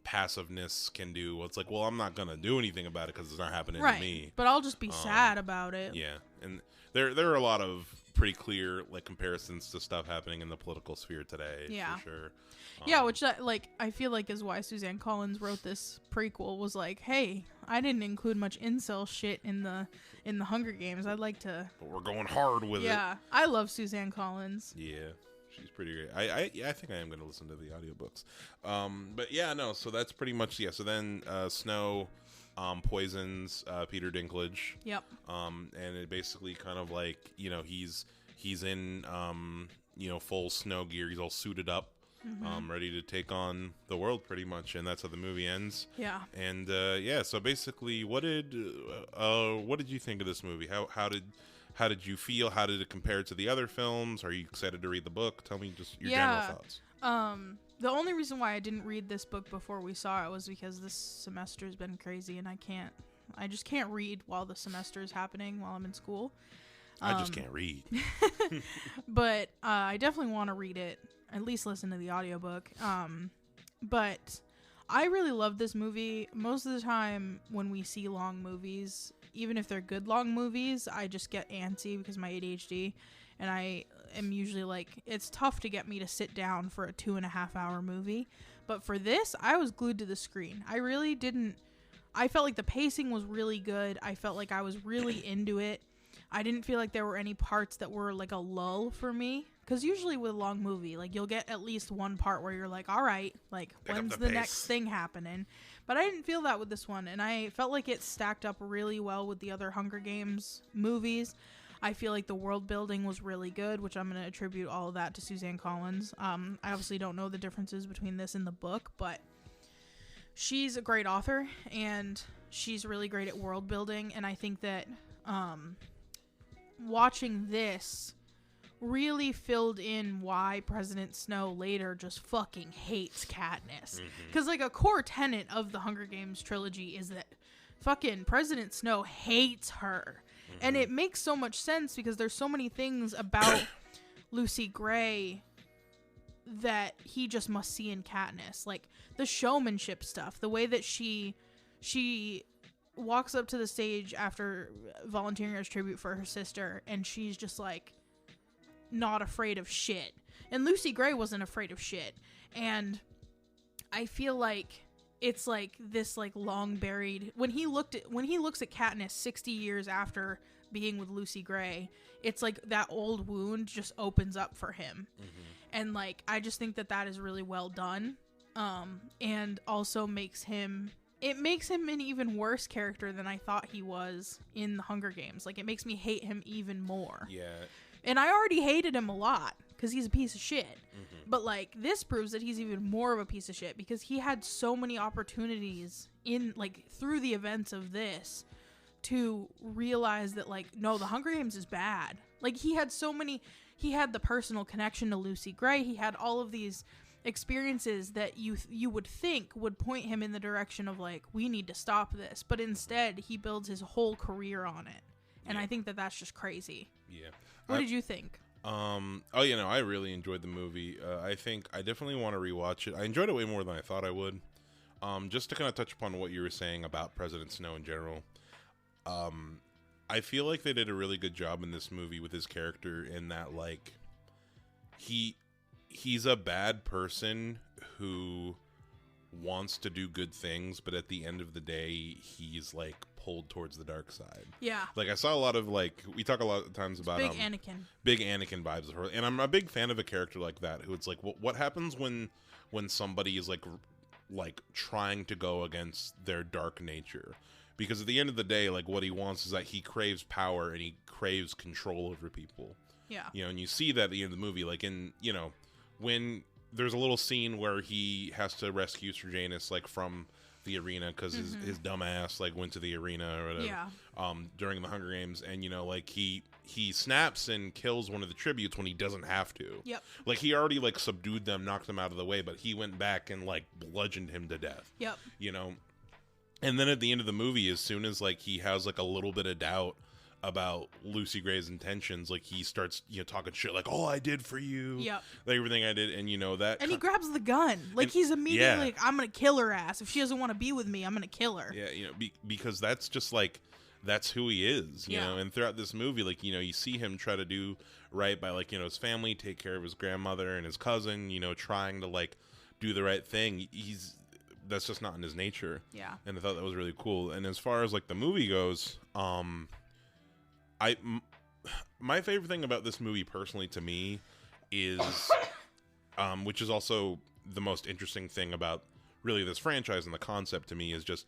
passiveness can do. Well, it's like, well, I'm not gonna do anything about it because it's not happening to me, but I'll just be sad about it. Yeah. And there are a lot of pretty clear like comparisons to stuff happening in the political sphere today. Yeah, for sure. Yeah, which like I feel like is why Suzanne Collins wrote this prequel, was like, hey, I didn't include much incel shit in the Hunger Games. I'd like to, but we're going hard with it. Yeah, I love Suzanne Collins. Yeah, she's pretty great. I think I am going to listen to the audiobooks. But yeah, no, so that's pretty much, yeah. So then Snow poisons Peter Dinklage. Yep. And it basically kind of like, he's in full snow gear. He's all suited up, ready to take on the world pretty much, and that's how the movie ends. Yeah. And so basically, what did you think of this movie? How did you feel? How did it compare to the other films? Are you excited to read the book? Tell me just your general thoughts. The only reason why I didn't read this book before we saw it was because this semester has been crazy and I just can't read while the semester is happening while I'm in school. I just can't read. But I definitely want to read it, at least listen to the audiobook. But I really love this movie. Most of the time when we see long movies, even if they're good long movies, I just get antsy because of my ADHD. And I am usually like, it's tough to get me to sit down for a 2.5 hour movie. But for this, I was glued to the screen. I felt like the pacing was really good. I felt like I was really into it. I didn't feel like there were any parts that were like a lull for me. Because usually with a long movie, like you'll get at least one part where you're like, all right, like when's the next thing happening? But I didn't feel that with this one. And I felt like it stacked up really well with the other Hunger Games movies. I feel like the world building was really good, which I'm going to attribute all of that to Suzanne Collins. I obviously don't know the differences between this and the book, but she's a great author and she's really great at world building. And I think that watching this really filled in why President Snow later just fucking hates Katniss. Because like a core tenet of the Hunger Games trilogy is that fucking President Snow hates her. And it makes so much sense because there's so many things about Lucy Gray that he just must see in Katniss. Like the showmanship stuff, the way that she walks up to the stage after volunteering as tribute for her sister and she's just like not afraid of shit. And Lucy Gray wasn't afraid of shit. And I feel like it's like this like long buried when he looks at Katniss 60 years after being with Lucy Gray, it's like that old wound just opens up for him. And like I just think that is really well done. And also makes him an even worse character than I thought he was in the Hunger Games. Like it makes me hate him even more. Yeah. And I already hated him a lot because he's a piece of shit. But like this proves that he's even more of a piece of shit because he had so many opportunities in like through the events of this to realize that like, no, the Hunger Games is bad. Like he had the personal connection to Lucy Gray. He had all of these experiences that you would think would point him in the direction of like, we need to stop this. But instead he builds his whole career on it. And I think that that's just crazy. Yeah. What did you think? I really enjoyed the movie. I think I definitely want to rewatch it. I enjoyed it way more than I thought I would. Just to kind of touch upon what you were saying about President Snow in general. I feel like they did a really good job in this movie with his character in that, like, he's a bad person who wants to do good things, but at the end of the day, he's, like, pulled towards the dark side. Yeah. Like, I saw a lot of, like, we talk a lot of times about big Anakin. Big Anakin vibes of her. And I'm a big fan of a character like that, who it's like, what happens when somebody is, like, trying to go against their dark nature? Because at the end of the day, like, what he wants is that he craves power and he craves control over people. Yeah. You know, and you see that at the end of the movie, like, in, you know, when there's a little scene where he has to rescue Sir Janus, like, from the arena because his dumb ass, like, went to the arena or whatever. Yeah. During the Hunger Games, and, you know, like, he snaps and kills one of the tributes when he doesn't have to. Yep. Like, he already, like, subdued them, knocked them out of the way, but he went back and, like, bludgeoned him to death. Yep. You know? And then at the end of the movie, as soon as, like, he has, like, a little bit of doubt about Lucy Gray's intentions, like, he starts, you know, talking shit, like, all I did for you. Yep. Like, everything I did, and, you know, that... And he grabs the gun. Like, and, he's immediately like, I'm gonna kill her ass. If she doesn't want to be with me, I'm gonna kill her. Yeah, you know, because that's just, like, that's who he is, you know? And throughout this movie, like, you know, you see him try to do right by, like, you know, his family, take care of his grandmother and his cousin, you know, trying to, like, do the right thing. That's just not in his nature. Yeah. And I thought that was really cool. And as far as, like, the movie goes, my favorite thing about this movie personally to me is, which is also the most interesting thing about really this franchise and the concept to me, is just,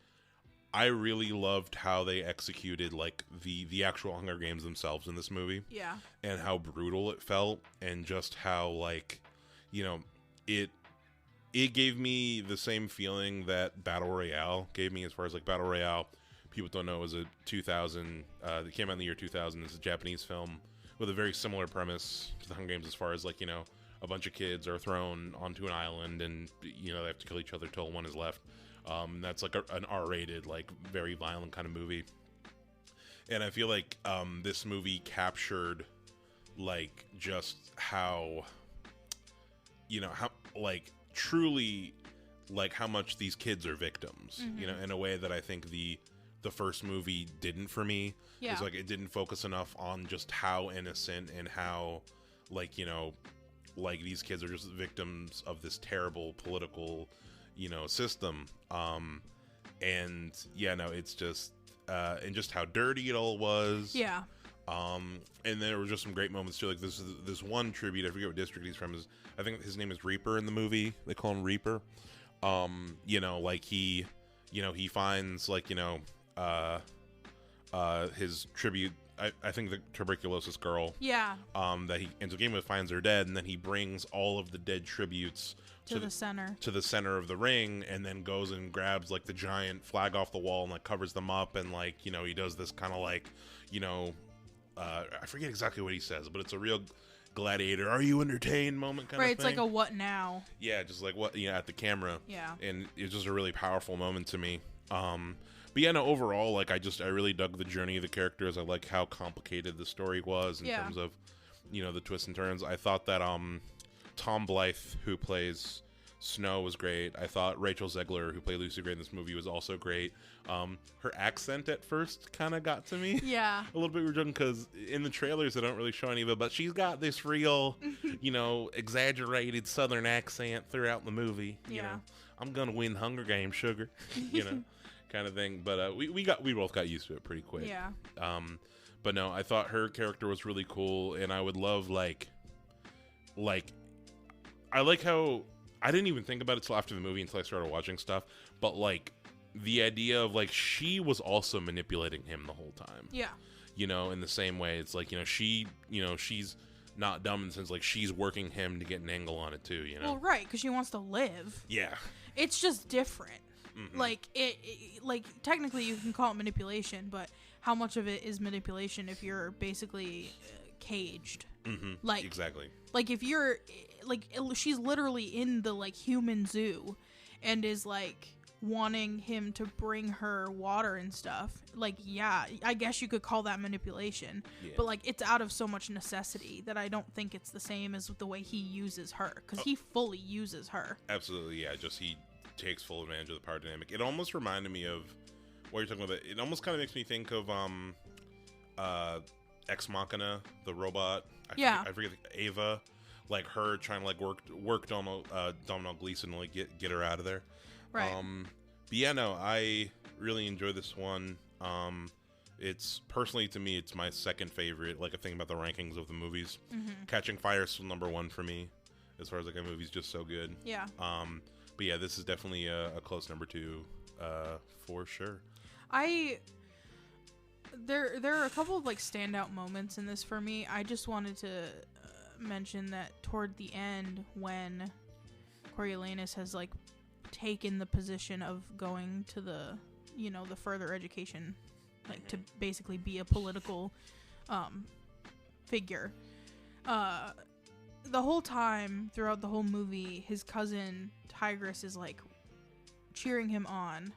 I really loved how they executed, like, the actual Hunger Games themselves in this movie. Yeah. And how brutal it felt, and just how, like, you know, it gave me the same feeling that Battle Royale gave me, as far as, like, Battle Royale, people don't know, it was a 2000, it came out in the year 2000. It's a Japanese film with a very similar premise to the Hunger Games, as far as, like, you know, a bunch of kids are thrown onto an island, and they have to kill each other till one is left. That's like an R-rated, like very violent kind of movie. And I feel like this movie captured like just how truly like how much these kids are victims, in a way that I think the first movie didn't for me. Yeah. It's like it didn't focus enough on just how innocent and how like these kids are just victims of this terrible political system. It's just and just how dirty it all was. Yeah. And there were just some great moments too. Like this one tribute, I forget what district he's from. I think his name is Reaper in the movie. They call him Reaper. He finds his tribute. I think the tuberculosis girl. Yeah. That he ends up game with finds her dead, and then he brings all of the dead tributes to the center of the ring, and then goes and grabs like the giant flag off the wall and like covers them up, and he does this kind of I forget exactly what he says, but it's a real gladiator, are you entertained moment kind of thing. Right, it's like a what now? Yeah, just like what at the camera. Yeah. And it's just a really powerful moment to me. But yeah, no, overall, like I really dug the journey of the characters. I like how complicated the story was in terms of, the twists and turns. I thought that Tom Blythe, who plays Snow, was great. I thought Rachel Zegler, who played Lucy Gray in this movie, was also great. Her accent at first kind of got to me. Yeah. A little bit weird because in the trailers they don't really show any of it, but she's got this real, exaggerated Southern accent throughout the movie. You know, I'm gonna win Hunger Games, sugar. Kind of thing. But we both got used to it pretty quick. Yeah. But no, I thought her character was really cool, and I would love I like how I didn't even think about it till after the movie until I started watching stuff, but the idea of she was also manipulating him the whole time. Yeah. In the same way, it's she's not dumb in the sense she's working him to get an angle on it too, Well, right, because she wants to live. Yeah. It's just different. Mm-hmm. Technically you can call it manipulation, but how much of it is manipulation if you're basically caged? Mm-hmm. Exactly. If you're she's literally in the human zoo and is wanting him to bring her water and stuff. I guess you could call that manipulation. Yeah. But it's out of so much necessity that I don't think it's the same as the way he uses her, because he fully uses her. Absolutely, yeah. Just he takes full advantage of the power dynamic. It almost reminded me of what you're talking about. It almost kind of makes me think of Ex Machina, the robot. I forget Ava, her trying to work Domhnall Gleeson to get her out of there. Right. But yeah, no, I really enjoy this one. It's personally to me, it's my second favorite. I think about the rankings of the movies. Mm-hmm. Catching Fire is still number one for me, as far as a movie's just so good. Yeah. But yeah, this is definitely a close number two, for sure. There are a couple of standout moments in this for me. I just wanted to mention that toward the end, when Coriolanus has taken the position of going to the the further education, to basically be a political figure. The whole time throughout the whole movie, his cousin Tigress is cheering him on,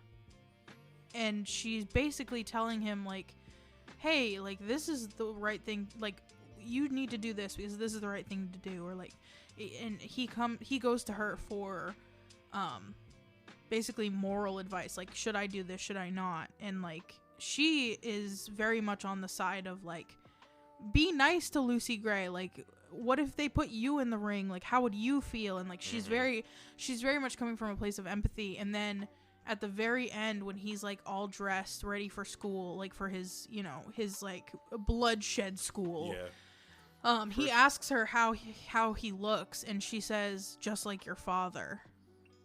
and she's basically telling him hey, this is the right thing, you need to do this because this is the right thing to do, or and he goes to her for basically moral advice, should I do this, should I not? And she is very much on the side of be nice to Lucy Gray. What if they put you in the ring? How would you feel? And she's very much coming from a place of empathy. And then at the very end, when he's all dressed, ready for school, for his his bloodshed school. Yeah. He asks her how he looks, and she says, just like your father.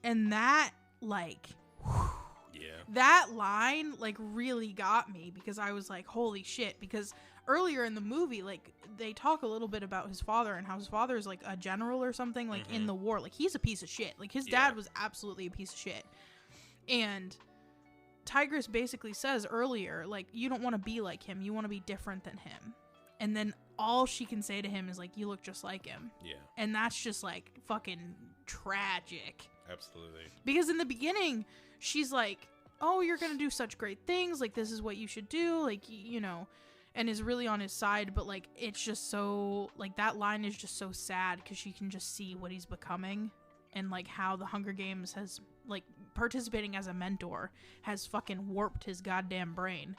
And that that line really got me, because I was holy shit, because earlier in the movie they talk a little bit about his father and how his father is a general or something Mm-hmm. in the war. He's a piece of shit. His dad was absolutely a piece of shit. And Tigress basically says earlier, you don't want to be like him, you want to be different than him. and then all she can say to him is like, you look just like him. Yeah. And that's just like fucking tragic. Absolutely. Because in the beginning, she's like, oh, you're going to do such great things. Like, this is what you should do. Like, you know, and is really on his side. But like, it's just so, like, that line is just so sad because she can just see what he's becoming. And like how the Hunger Games has, like, participating as a mentor has fucking warped his goddamn brain.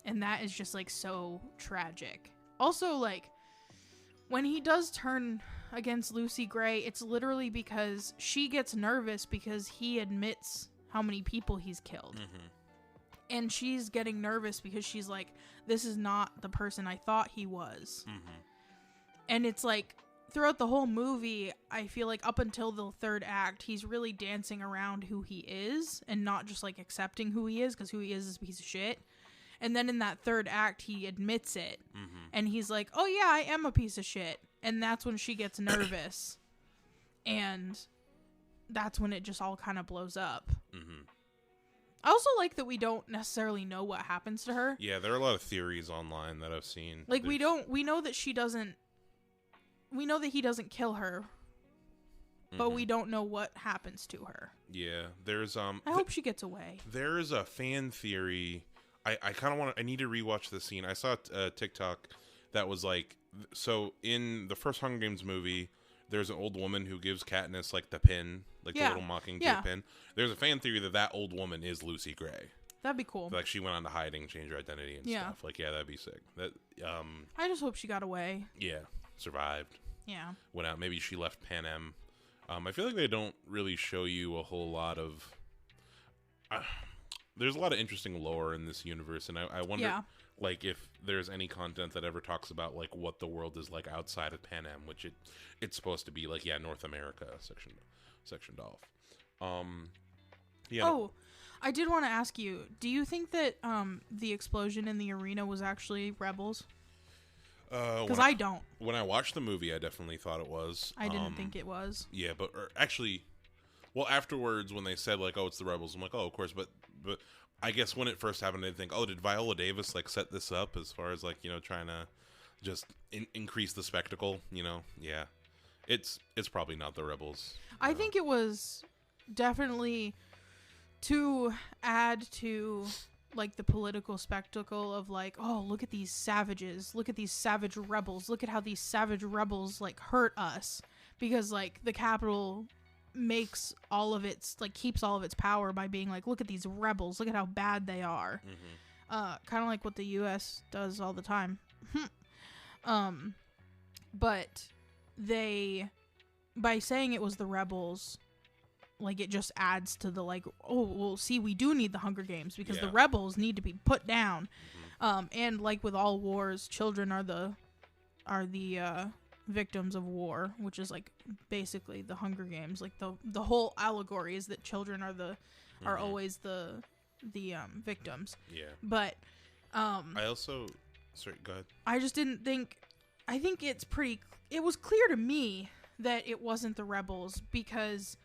And that is just like so tragic. Also, like, when he does turn against Lucy Gray, it's literally because she gets nervous because he admits how many people he's killed. And she's getting nervous because she's like, this is not the person I thought he was. And it's like, throughout the whole movie, I feel like up until the third act, he's really dancing around who he is and not just like accepting who he is, because who he is a piece of shit. And then in that third act, he admits it. And he's like, oh yeah, I am a piece of shit. And that's when she gets nervous. And that's when it just all kind of blows up. I also like that we don't necessarily know what happens to her. Yeah, there are a lot of theories online that I've seen. Like, we know that she doesn't, we know that he doesn't kill her, but we don't know what happens to her. Yeah, there's I hope she gets away. There is a fan theory. I kind of want to. I need to rewatch the scene. I saw a TikTok that was like, so in the first Hunger Games movie, there's an old woman who gives Katniss like the pin, like the little mockingjay pin. There's a fan theory that that old woman is Lucy Gray. That'd be cool. Like, she went on to hiding, changed her identity and stuff. Like, yeah, that'd be sick. That I just hope she got away. Yeah, survived. Yeah. Went out. Maybe she left Pan Am. I feel like they don't really show you a whole lot of. There's a lot of interesting lore in this universe, and I wonder, like, if there's any content that ever talks about like what the world is like outside of Pan Am, which it's supposed to be like, North America sectioned off. Yeah. Oh, I did want to ask you, do you think that the explosion in the arena was actually rebels? Because I don't. When I watched the movie, I definitely thought it was. I didn't think it was. Yeah, but actually, well, afterwards when they said like, "Oh, it's the rebels," I'm like, "Oh, of course." But I guess when it first happened, I didn't think, "Oh, did Viola Davis like set this up as far as like, trying to just increase the spectacle?" Yeah, it's probably not the rebels. I think it was definitely to add to like the political spectacle of like, oh, look at these savages, look at these savage rebels, look at how these savage rebels like hurt us, because like the Capitol makes all of its like keeps all of its power by being like, look at these rebels, look at how bad they are. Kind of like what the US does all the time. But they, by saying it was the rebels, like, it just adds to the like, oh, well, see, we do need the Hunger Games because the rebels need to be put down. And like with all wars, children are the victims of war, which is like basically the Hunger Games. Like the whole allegory is that children are always the victims. Yeah. But I also, sorry, go ahead. I just didn't think. I think it was clear to me that it wasn't the rebels, because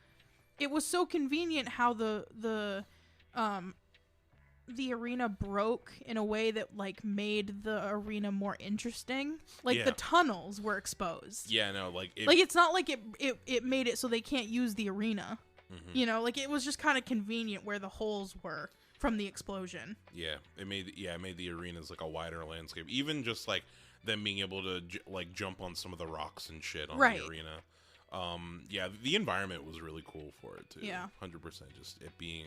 it was so convenient how the arena broke in a way that like made the arena more interesting. Like the tunnels were exposed. Yeah, no, like it's not like it made it so they can't use the arena. Like it was just kind of convenient where the holes were from the explosion. Yeah, it made the arenas like a wider landscape. Even just like them being able to like jump on some of the rocks and shit on the arena. The environment was really cool for it too. Yeah, 100%. Just it being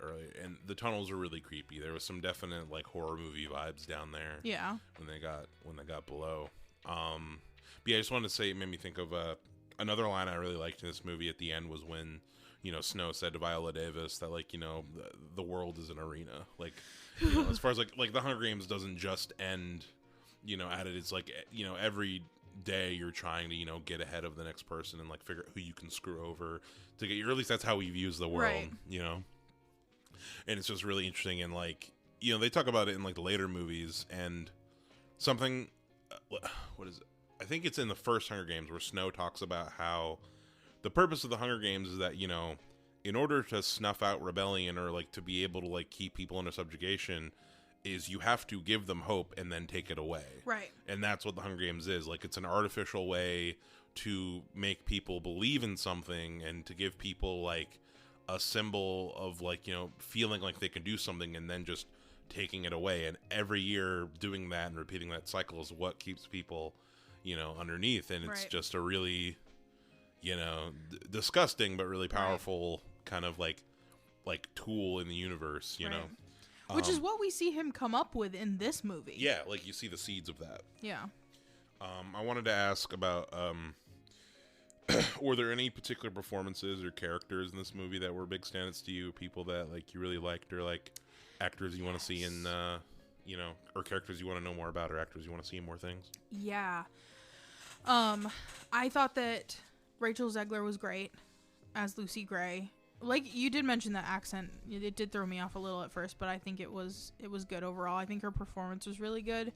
early, and the tunnels were really creepy. There was some definite like horror movie vibes down there. Yeah, when they got below. But yeah, I just wanted to say, it made me think of another line I really liked in this movie at the end was when Snow said to Viola Davis that like the world is an arena. Like as far as like the Hunger Games doesn't just end at it. It's like every day you're trying to get ahead of the next person and like figure out who you can screw over to get you, or at least that's how he views the world. Right. And it's just really interesting, and like they talk about it in like the later movies, and something what is it, I think it's in the first Hunger Games where Snow talks about how the purpose of the Hunger Games is that in order to snuff out rebellion or like to be able to like keep people under subjugation, is you have to give them hope and then take it away. Right. And that's what the Hunger Games is. Like, it's an artificial way to make people believe in something and to give people, like, a symbol of, like, you know, feeling like they can do something and then just taking it away. And every year doing that and repeating that cycle is what keeps people, you know, underneath. And it's just a really, you know, disgusting but really powerful kind of, like tool in the universe, you know. Which is what we see him come up with in this movie. Yeah, like you see the seeds of that. Yeah. I wanted to ask about, were there any particular performances or characters in this movie that were big standouts to you? People that, like, you really liked, or, like, actors you want to see in, you know, or characters you want to know more about, or actors you want to see in more things? Yeah. I thought that Rachel Zegler was great as Lucy Gray. Like, you did mention that accent. It did throw me off a little at first, but I think it was good overall. I think her performance was really good.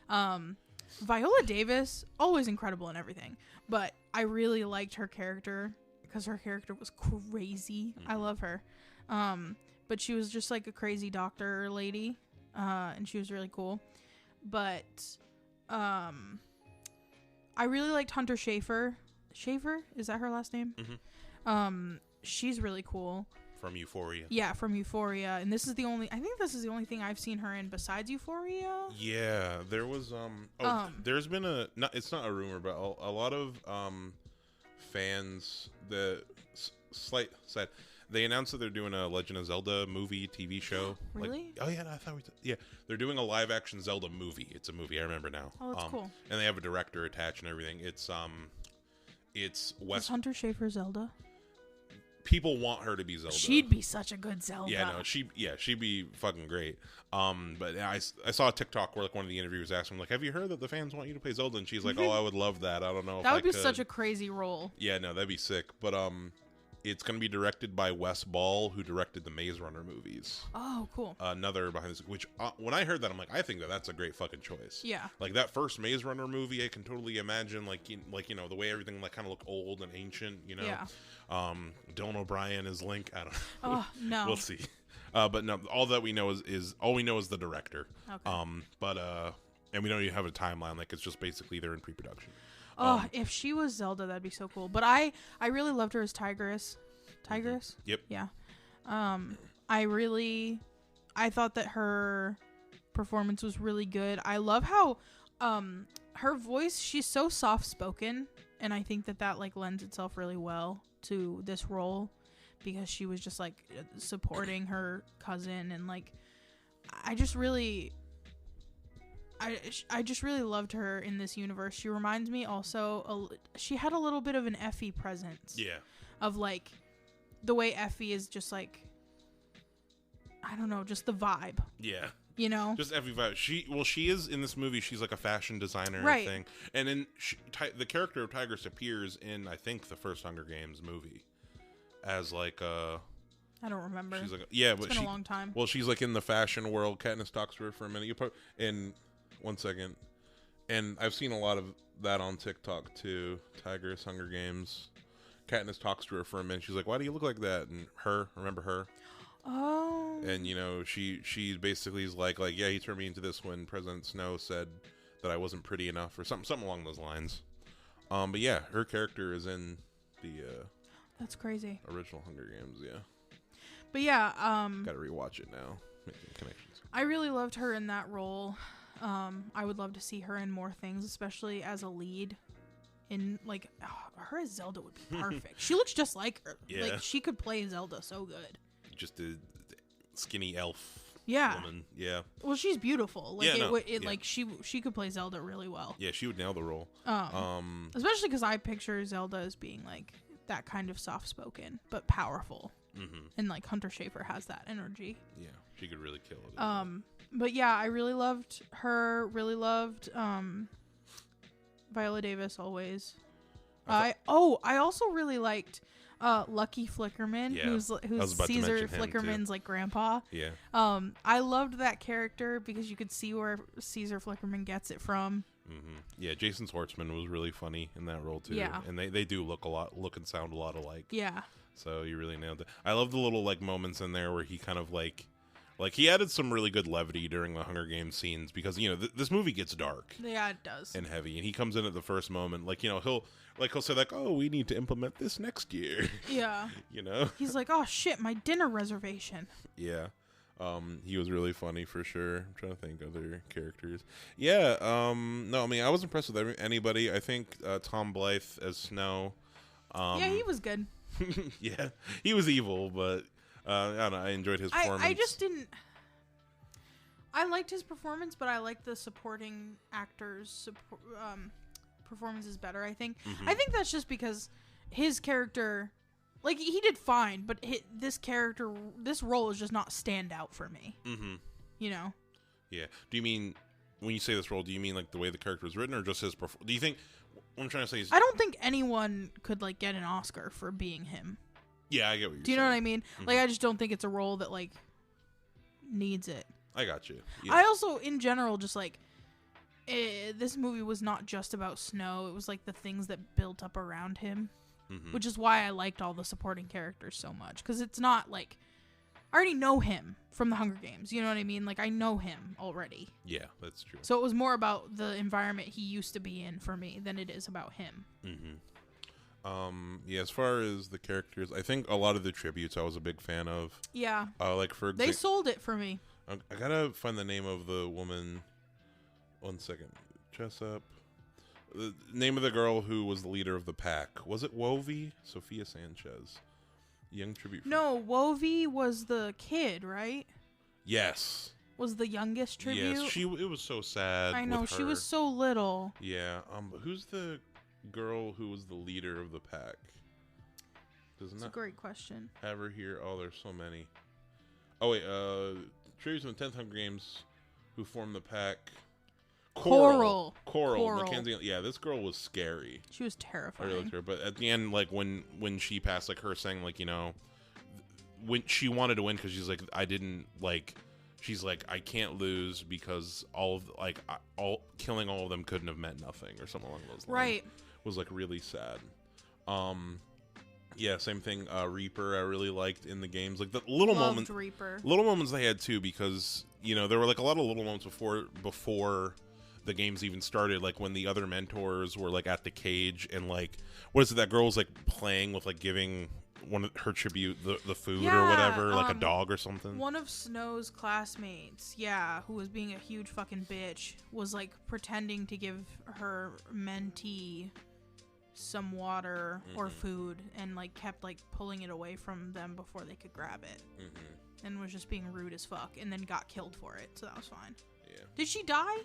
Viola Davis, always incredible in everything, but I really liked her character because her character was crazy. I love her. But she was just like a crazy doctor lady, and she was really cool. But I really liked Hunter Schafer. Schafer? Is that her last name? Mm-hmm. She's really cool. From Euphoria. Yeah, from Euphoria. And this is the only thing I've seen her in besides Euphoria. Yeah, there was there's been it's not a rumor, but a lot of fans slight side, they announced that they're doing a Legend of Zelda movie TV show. Really? Like, oh yeah, I thought they're doing a live action Zelda movie. It's a movie, I remember now. Oh, that's cool. And they have a director attached and everything. It's West. Is Hunter Schafer Zelda? People want her to be Zelda. She'd be such a good Zelda. Yeah, no, she'd be fucking great. But I saw a TikTok where, like, one of the interviewers asked him, like, have you heard that the fans want you to play Zelda? And she's like, oh, I would love that. I don't know if that I would be could. Such a crazy role. Yeah, no, that'd be sick. But it's gonna be directed by Wes Ball, who directed the Maze Runner movies. Oh, cool. Another behind this, which when I heard that, I'm like, I think that's a great fucking choice. Yeah. Like that first Maze Runner movie, I can totally imagine, like you know, the way everything like kind of looked old and ancient. You know. Yeah. Dylan O'Brien is Link. I don't know. Oh no. We'll see. But no, all that we know is the director. Okay. And we don't even have a timeline. Like, it's just basically they're in pre-production. Oh, if she was Zelda, that'd be so cool. But I really loved her as Tigress. Tigress? Yep. Yeah. I thought that her performance was really good. I love how her voice, she's so soft-spoken, and I think that like lends itself really well to this role because she was just like supporting her cousin, and like I just really loved her in this universe. She reminds me also she had a little bit of an Effie presence. Yeah. Of like the way Effie is just like, I don't know, just the vibe. Yeah. You know? Just Effie vibe. She is in this movie, she's like a fashion designer and right. thing. And then the character of Tigress appears in, I think, the first Hunger Games movie as like I don't remember. She's like, yeah, it's been a long time. Well, she's like in the fashion world. Katniss talks to her for a minute. And 1 second. And I've seen a lot of that on TikTok too. Tigress, Hunger Games. Katniss talks to her for a minute. She's like, why do you look like that? And remember her? Oh. And, you know, she basically is like, yeah, he turned me into this when President Snow said that I wasn't pretty enough, or something along those lines. But yeah, her character is in the that's crazy. Original Hunger Games, yeah. But yeah, gotta rewatch it now. Making connections. I really loved her in that role. I would love to see her in more things, especially as a lead. In like her as Zelda would be perfect. She looks just like her. Yeah. Like she could play Zelda so good. Just a skinny elf. Yeah. Woman. Yeah. Well, she's beautiful. Like yeah, like she could play Zelda really well. Yeah, she would nail the role. Especially because I picture Zelda as being like that kind of soft spoken but powerful. Mm-hmm. And like Hunter Schafer has that energy. Yeah, she could really kill it. But yeah, I really loved her. Really loved Viola Davis always. I also really liked Lucky Flickerman, who's Caesar Flickerman's like grandpa. Yeah. I loved that character because you could see where Caesar Flickerman gets it from. Mm-hmm. Yeah, Jason Schwartzman was really funny in that role too. Yeah. And they do look and sound a lot alike. Yeah. So you really nailed it. I love the little like moments in there where he kind of like Like, he added some really good levity during the Hunger Games scenes because, you know, this movie gets dark. Yeah, it does. And heavy. And he comes in at the first moment. Like, you know, he'll say, like, oh, we need to implement this next year. Yeah. You know? He's like, oh, shit, my dinner reservation. Yeah. He was really funny for sure. I'm trying to think other characters. Yeah. No, I mean, I was impressed with anybody. I think Tom Blythe as Snow. Yeah, he was good. Yeah. He was evil, but... I don't know. I enjoyed his performance. I just didn't. I liked his performance, but I liked the supporting actors' performances better. I think. Mm-hmm. I think that's just because his character, like, he did fine, but this role is just not stand out for me. Mm-hmm. You know. Yeah. Do you mean when you say this role? Do you mean like the way the character was written, or just his performance? Do you think? What I'm trying to say is, I don't think anyone could like get an Oscar for being him. Yeah, I get what you're saying. Do you know what I mean? Mm-hmm. Like, I just don't think it's a role that, like, needs it. I got you. Yeah. I also, in general, just, like, this movie was not just about Snow. It was, like, the things that built up around him, which is why I liked all the supporting characters so much. Because it's not, like, I already know him from the Hunger Games. You know what I mean? Like, I know him already. Yeah, that's true. So it was more about the environment he used to be in for me than it is about him. Mm-hmm. Yeah, as far as the characters, I think a lot of the tributes I was a big fan of. Yeah. Like, for example... They sold it for me. I gotta find the name of the woman. 1 second. Jessup. The name of the girl who was the leader of the pack. Was it Wovie? Sophia Sanchez. Young tribute. No, Wovie was the kid, right? Yes. Was the youngest tribute? Yes, it was so sad. I know, with she her. was so little. Yeah. Who's the girl who was the leader of the pack? Doesn't That's a great question. have her here? Oh, there's so many. Oh wait, tributes from the 10th Hunger Games who formed the pack. Coral. Mackenzie. Yeah, this girl was scary. She was I terrifying. really liked her. But at the end, like when she passed, like her saying, like, you know, when she wanted to win because she's like, I didn't like. She's like, I can't lose because killing all of them couldn't have meant nothing or something along those lines. Right. Was like really sad. Yeah, same thing. Reaper, I really liked in the games, like the little moments. Reaper. Little moments they had too, because you know there were like a lot of little moments before the games even started, like when the other mentors were like at the cage and like what is it that girl was like playing with, like giving one of her tribute the food or whatever, like a dog or something. One of Snow's classmates, who was being a huge fucking bitch, was like pretending to give her mentee some water or food and like kept like pulling it away from them before they could grab it, and was just being rude as fuck, and then got killed for it, so that was fine. Yeah. Did she die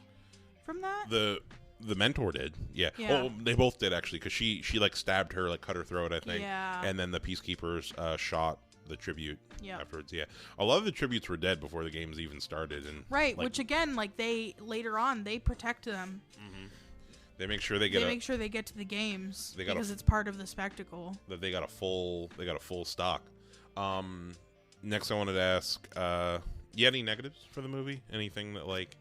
from that? The mentor did, yeah. Yeah. Oh, they both did actually, because she like stabbed her, like cut her throat, I think. Yeah. And then the peacekeepers shot the tribute Yep. afterwards. Yeah, a lot of the tributes were dead before the games even started, and Right, like, which again, like they later on they protect them. they make sure they get to the games They got because it's part of the spectacle. that they got a full stock. Next, I wanted to ask, any negatives for the movie? Anything that like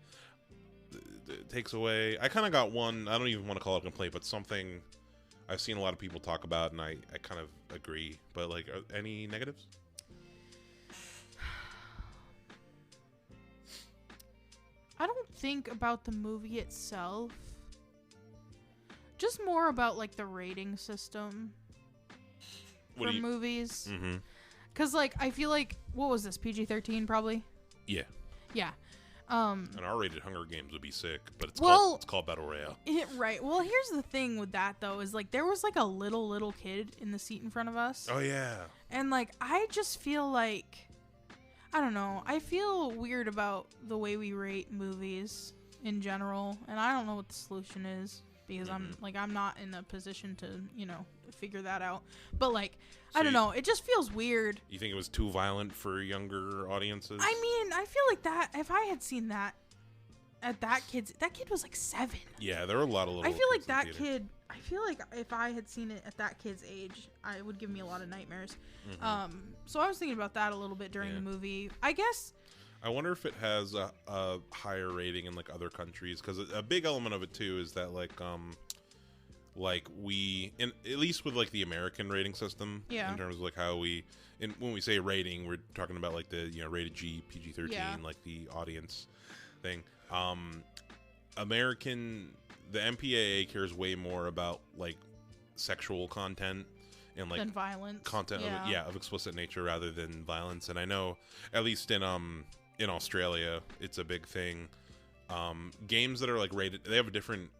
takes away? I kind of got one. I don't even want to call it a complaint, but something I've seen a lot of people talk about, and I kind of agree. But like, any negatives? I don't think about the movie itself. Just more about like the rating system for movies. Mm-hmm. Cause like I feel like, what was this, PG-13 probably? Yeah. Yeah. An R-rated Hunger Games would be sick, but it's called Battle Royale. Right. Well, here's the thing with that though, is like there was like a little kid in the seat in front of us. Oh yeah. And like I just feel like, I don't know, I feel weird about the way we rate movies in general, and I don't know what the solution is. Because I'm not in a position to, figure that out. But like, so I don't know. It just feels weird. You think it was too violent for younger audiences? I mean, I feel like that if I had seen that at that kid was like 7. Yeah, there were a lot of little. I feel like that kid. I feel like if I had seen it at that kid's age, it would give me a lot of nightmares. So I was thinking about that a little bit during the movie. I guess. I wonder if it has a higher rating in like other countries, because a big element of it too is that like like at least with like the American rating system, Yeah. in terms of like how when we say rating, we're talking about like the rated G, PG-13, Yeah. like the audience thing. The MPAA cares way more about like sexual content and like Than violence. content of explicit nature rather than violence. And I know at least in Australia it's a big thing. Games that are like rated, they have a different,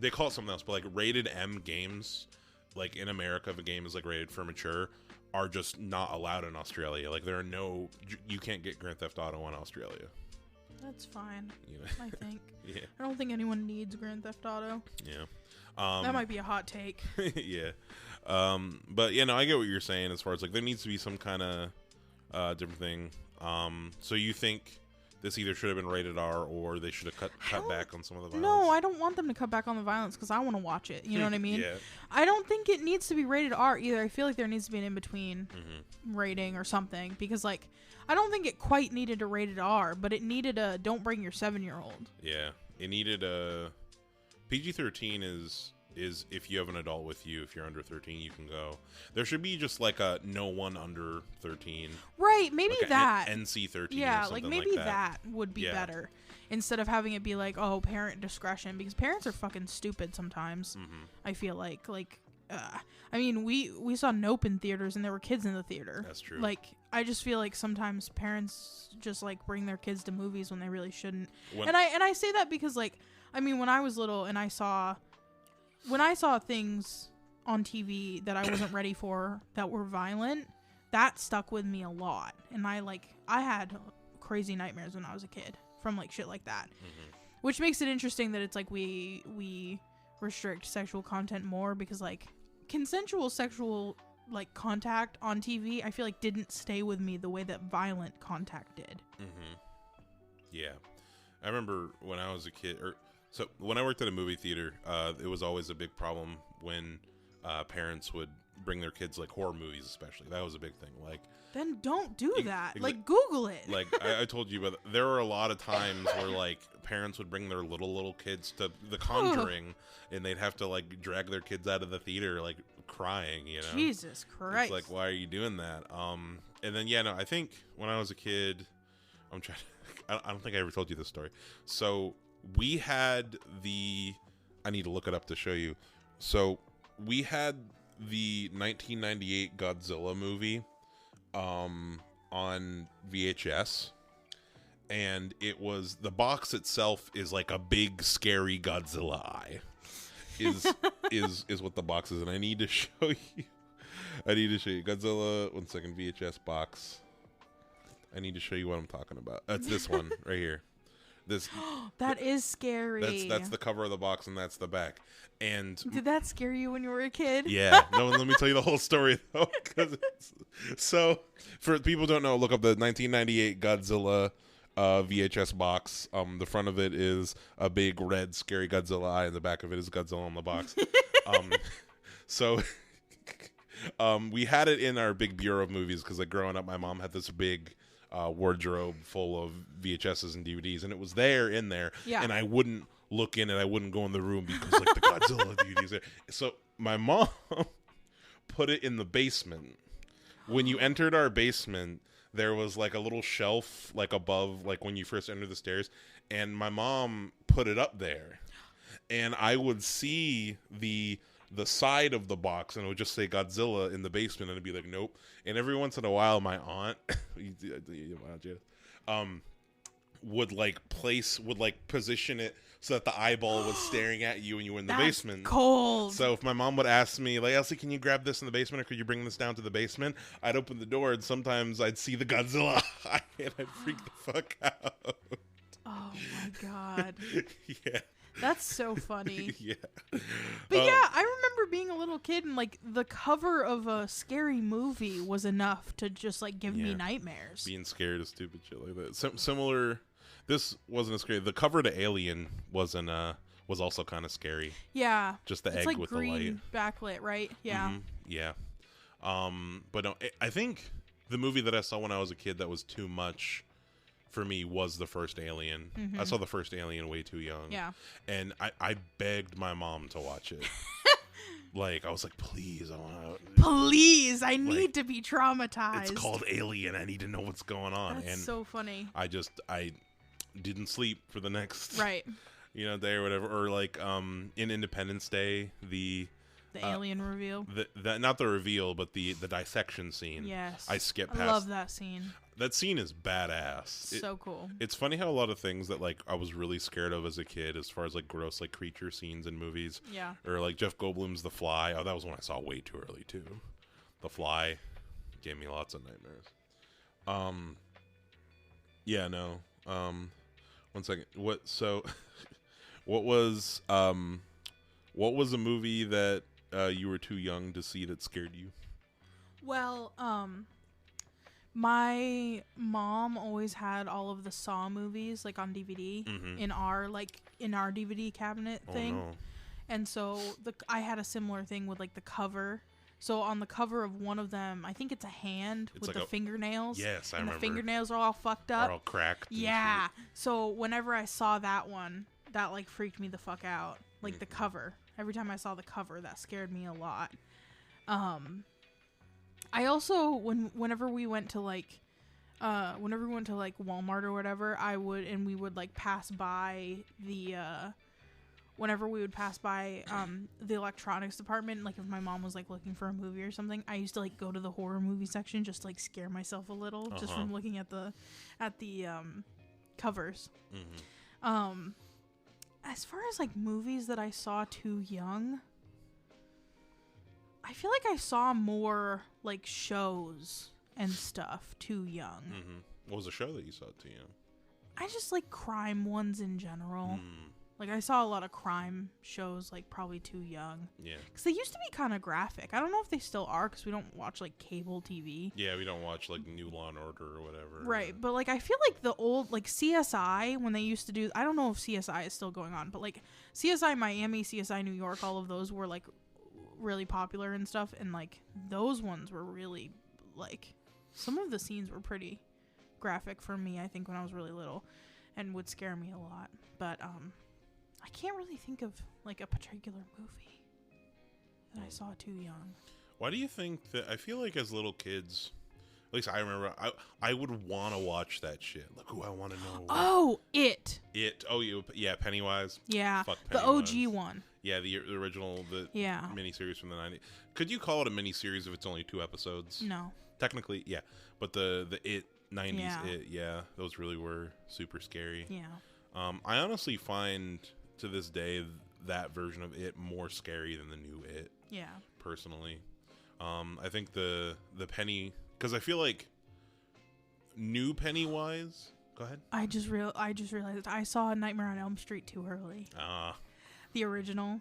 they call it something else, but like rated M games, like in America, if a game is like rated for mature, are just not allowed in Australia. Like you can't get Grand Theft Auto in Australia. That's fine. You know? I think. Yeah. I don't think anyone needs Grand Theft Auto. Yeah. That might be a hot take. Yeah. But yeah, no, I get what you're saying as far as like there needs to be some kind of different thing. So you think this either should have been rated R or they should have cut back on some of the violence? No, I don't want them to cut back on the violence because I want to watch it. You know what I mean? Yeah. I don't think it needs to be rated R either. I feel like there needs to be an in-between rating or something because, like, I don't think it quite needed a rated R, but it needed a don't bring your 7-year-old. Yeah. It needed a PG-13 is if you have an adult with you. If you're under 13, you can go. There should be just like a no one under 13. Right, maybe like that. NC-13 yeah, or something like maybe like that would be better. Instead of having it be like, oh, parent discretion. Because parents are fucking stupid sometimes. I feel like. I mean, we saw Nope in theaters and there were kids in the theater. That's true. Like, I just feel like sometimes parents just like bring their kids to movies when they really shouldn't. And I say that because, like, I mean, when I was little and I saw things on TV that I wasn't ready for that were violent, that stuck with me a lot. And I had crazy nightmares when I was a kid from like shit like that. Which makes it interesting that it's like we restrict sexual content more because like consensual sexual like contact on TV, I feel like didn't stay with me the way that violent contact did. Yeah. I remember when I was a kid, so when I worked at a movie theater, it was always a big problem when parents would bring their kids like horror movies, especially. That was a big thing. Like, then don't do that. Like, Google it. Like I told you, but there were a lot of times where like parents would bring their little kids to The Conjuring, and they'd have to like drag their kids out of the theater like crying. You know, Jesus Christ! It's like, why are you doing that? And then yeah, no, I think when I was a kid, I'm trying. I don't think I ever told you this story. So we had I need to look it up to show you. So we had the 1998 Godzilla movie on VHS, and it was, the box itself is like a big scary Godzilla eye is what the box is. And I need to show you Godzilla. 1 second. VHS box. I need to show you what I'm talking about. It's this one right here. This that is scary. That's the cover of the box, and that's the back. And did that scare you when you were a kid? Yeah. No, let me tell you the whole story though. So, for people who don't know, look up the 1998 Godzilla VHS box. The front of it is a big red scary Godzilla eye, and the back of it is Godzilla on the box. So we had it in our big bureau of movies because, like, growing up, my mom had this big wardrobe full of VHSs and DVDs, and it was in there. Yeah. And I wouldn't look in, and I wouldn't go in the room because like the Godzilla DVDs there. So my mom put it in the basement. When you entered our basement, there was like a little shelf like above, like when you first enter the stairs, and my mom put it up there, and I would see the side of the box, and it would just say Godzilla in the basement, and it'd be like, nope. And every once in a while, my aunt, would position it so that the eyeball was staring at you, and you were in the basement. Cold. So if my mom would ask me, like, Elsie, can you grab this in the basement, or could you bring this down to the basement? I'd open the door, and sometimes I'd see the Godzilla eye, and I'd freak the fuck out. Oh my god. Yeah. That's so funny. Yeah. But yeah, I remember being a little kid and like the cover of a scary movie was enough to just like give me nightmares. Being scared of stupid shit like that. Similar. This wasn't as scary. The cover to Alien was also kind of scary. Yeah. Just the it's egg like with green the light. backlit, right? Yeah. Mm-hmm. Yeah. But no, I think the movie that I saw when I was a kid that was too much for me was the first Alien. I saw the first Alien way too young. Yeah. And I begged my mom to watch it. Like, I was like, please, I want to. Please, I need to be traumatized. It's called Alien. I need to know what's going on. That's and so funny. I didn't sleep for the next Right. day or whatever. Or like in Independence Day, the alien reveal. The not the reveal, but the dissection scene. Yes. I skipped past. I love that scene. That scene is badass. So cool. It's funny how a lot of things that like I was really scared of as a kid, as far as like gross like creature scenes in movies. Yeah. Or like Jeff Goldblum's The Fly. Oh, that was one I saw way too early too. The Fly gave me lots of nightmares. Yeah, no. One second. What was a movie that you were too young to see that scared you? Well, my mom always had all of the Saw movies like on DVD in our DVD cabinet thing. Oh, no. And so I had a similar thing with like the cover. So on the cover of one of them, I think it's a hand with the fingernails. Yes, I remember. remember. The fingernails are all fucked up. Are all cracked. Yeah. So whenever I saw that one, that like freaked me the fuck out. Like the cover. Every time I saw the cover, that scared me a lot. I also whenever we went to like Walmart or whatever, we would like pass by the whenever we would pass by the electronics department, like if my mom was like looking for a movie or something, I used to like go to the horror movie section just to, like scare myself a little just from looking at the covers. As far as like movies that I saw too young, I feel like I saw more like shows and stuff too young. What was the show that you saw too young? I just like crime ones in general. Like, I saw a lot of crime shows, like, probably too young. Yeah. Because they used to be kind of graphic. I don't know if they still are, because we don't watch, like, cable TV. Yeah, we don't watch, like, New Law and Order or whatever. Right. But, like, I feel like the old, like, CSI, when they used to do... I don't know if CSI is still going on, but, like, CSI Miami, CSI New York, all of those were, like, really popular and stuff. And, like, those ones were really, like... Some of the scenes were pretty graphic for me, I think, when I was really little. And would scare me a lot. But, I can't really think of, like, a particular movie that I saw too young. Why do you think that... I feel like as little kids... At least I remember... I would want to watch that shit. Look who I want to know. Oh, It. It. Oh, yeah, Pennywise. Yeah, Fuck the Pennywise. OG one. Yeah, the original... The Yeah. miniseries from the 90s. Could you call it a miniseries if it's only 2 episodes? No. Technically, yeah. But the It 90s Yeah. It, yeah, those really were super scary. Yeah. I honestly find... to this day, that version of It more scary than the new It. Yeah. Personally, I think the Penny, because I feel like new Pennywise. Go ahead. I just realized I saw Nightmare on Elm Street too early. The original.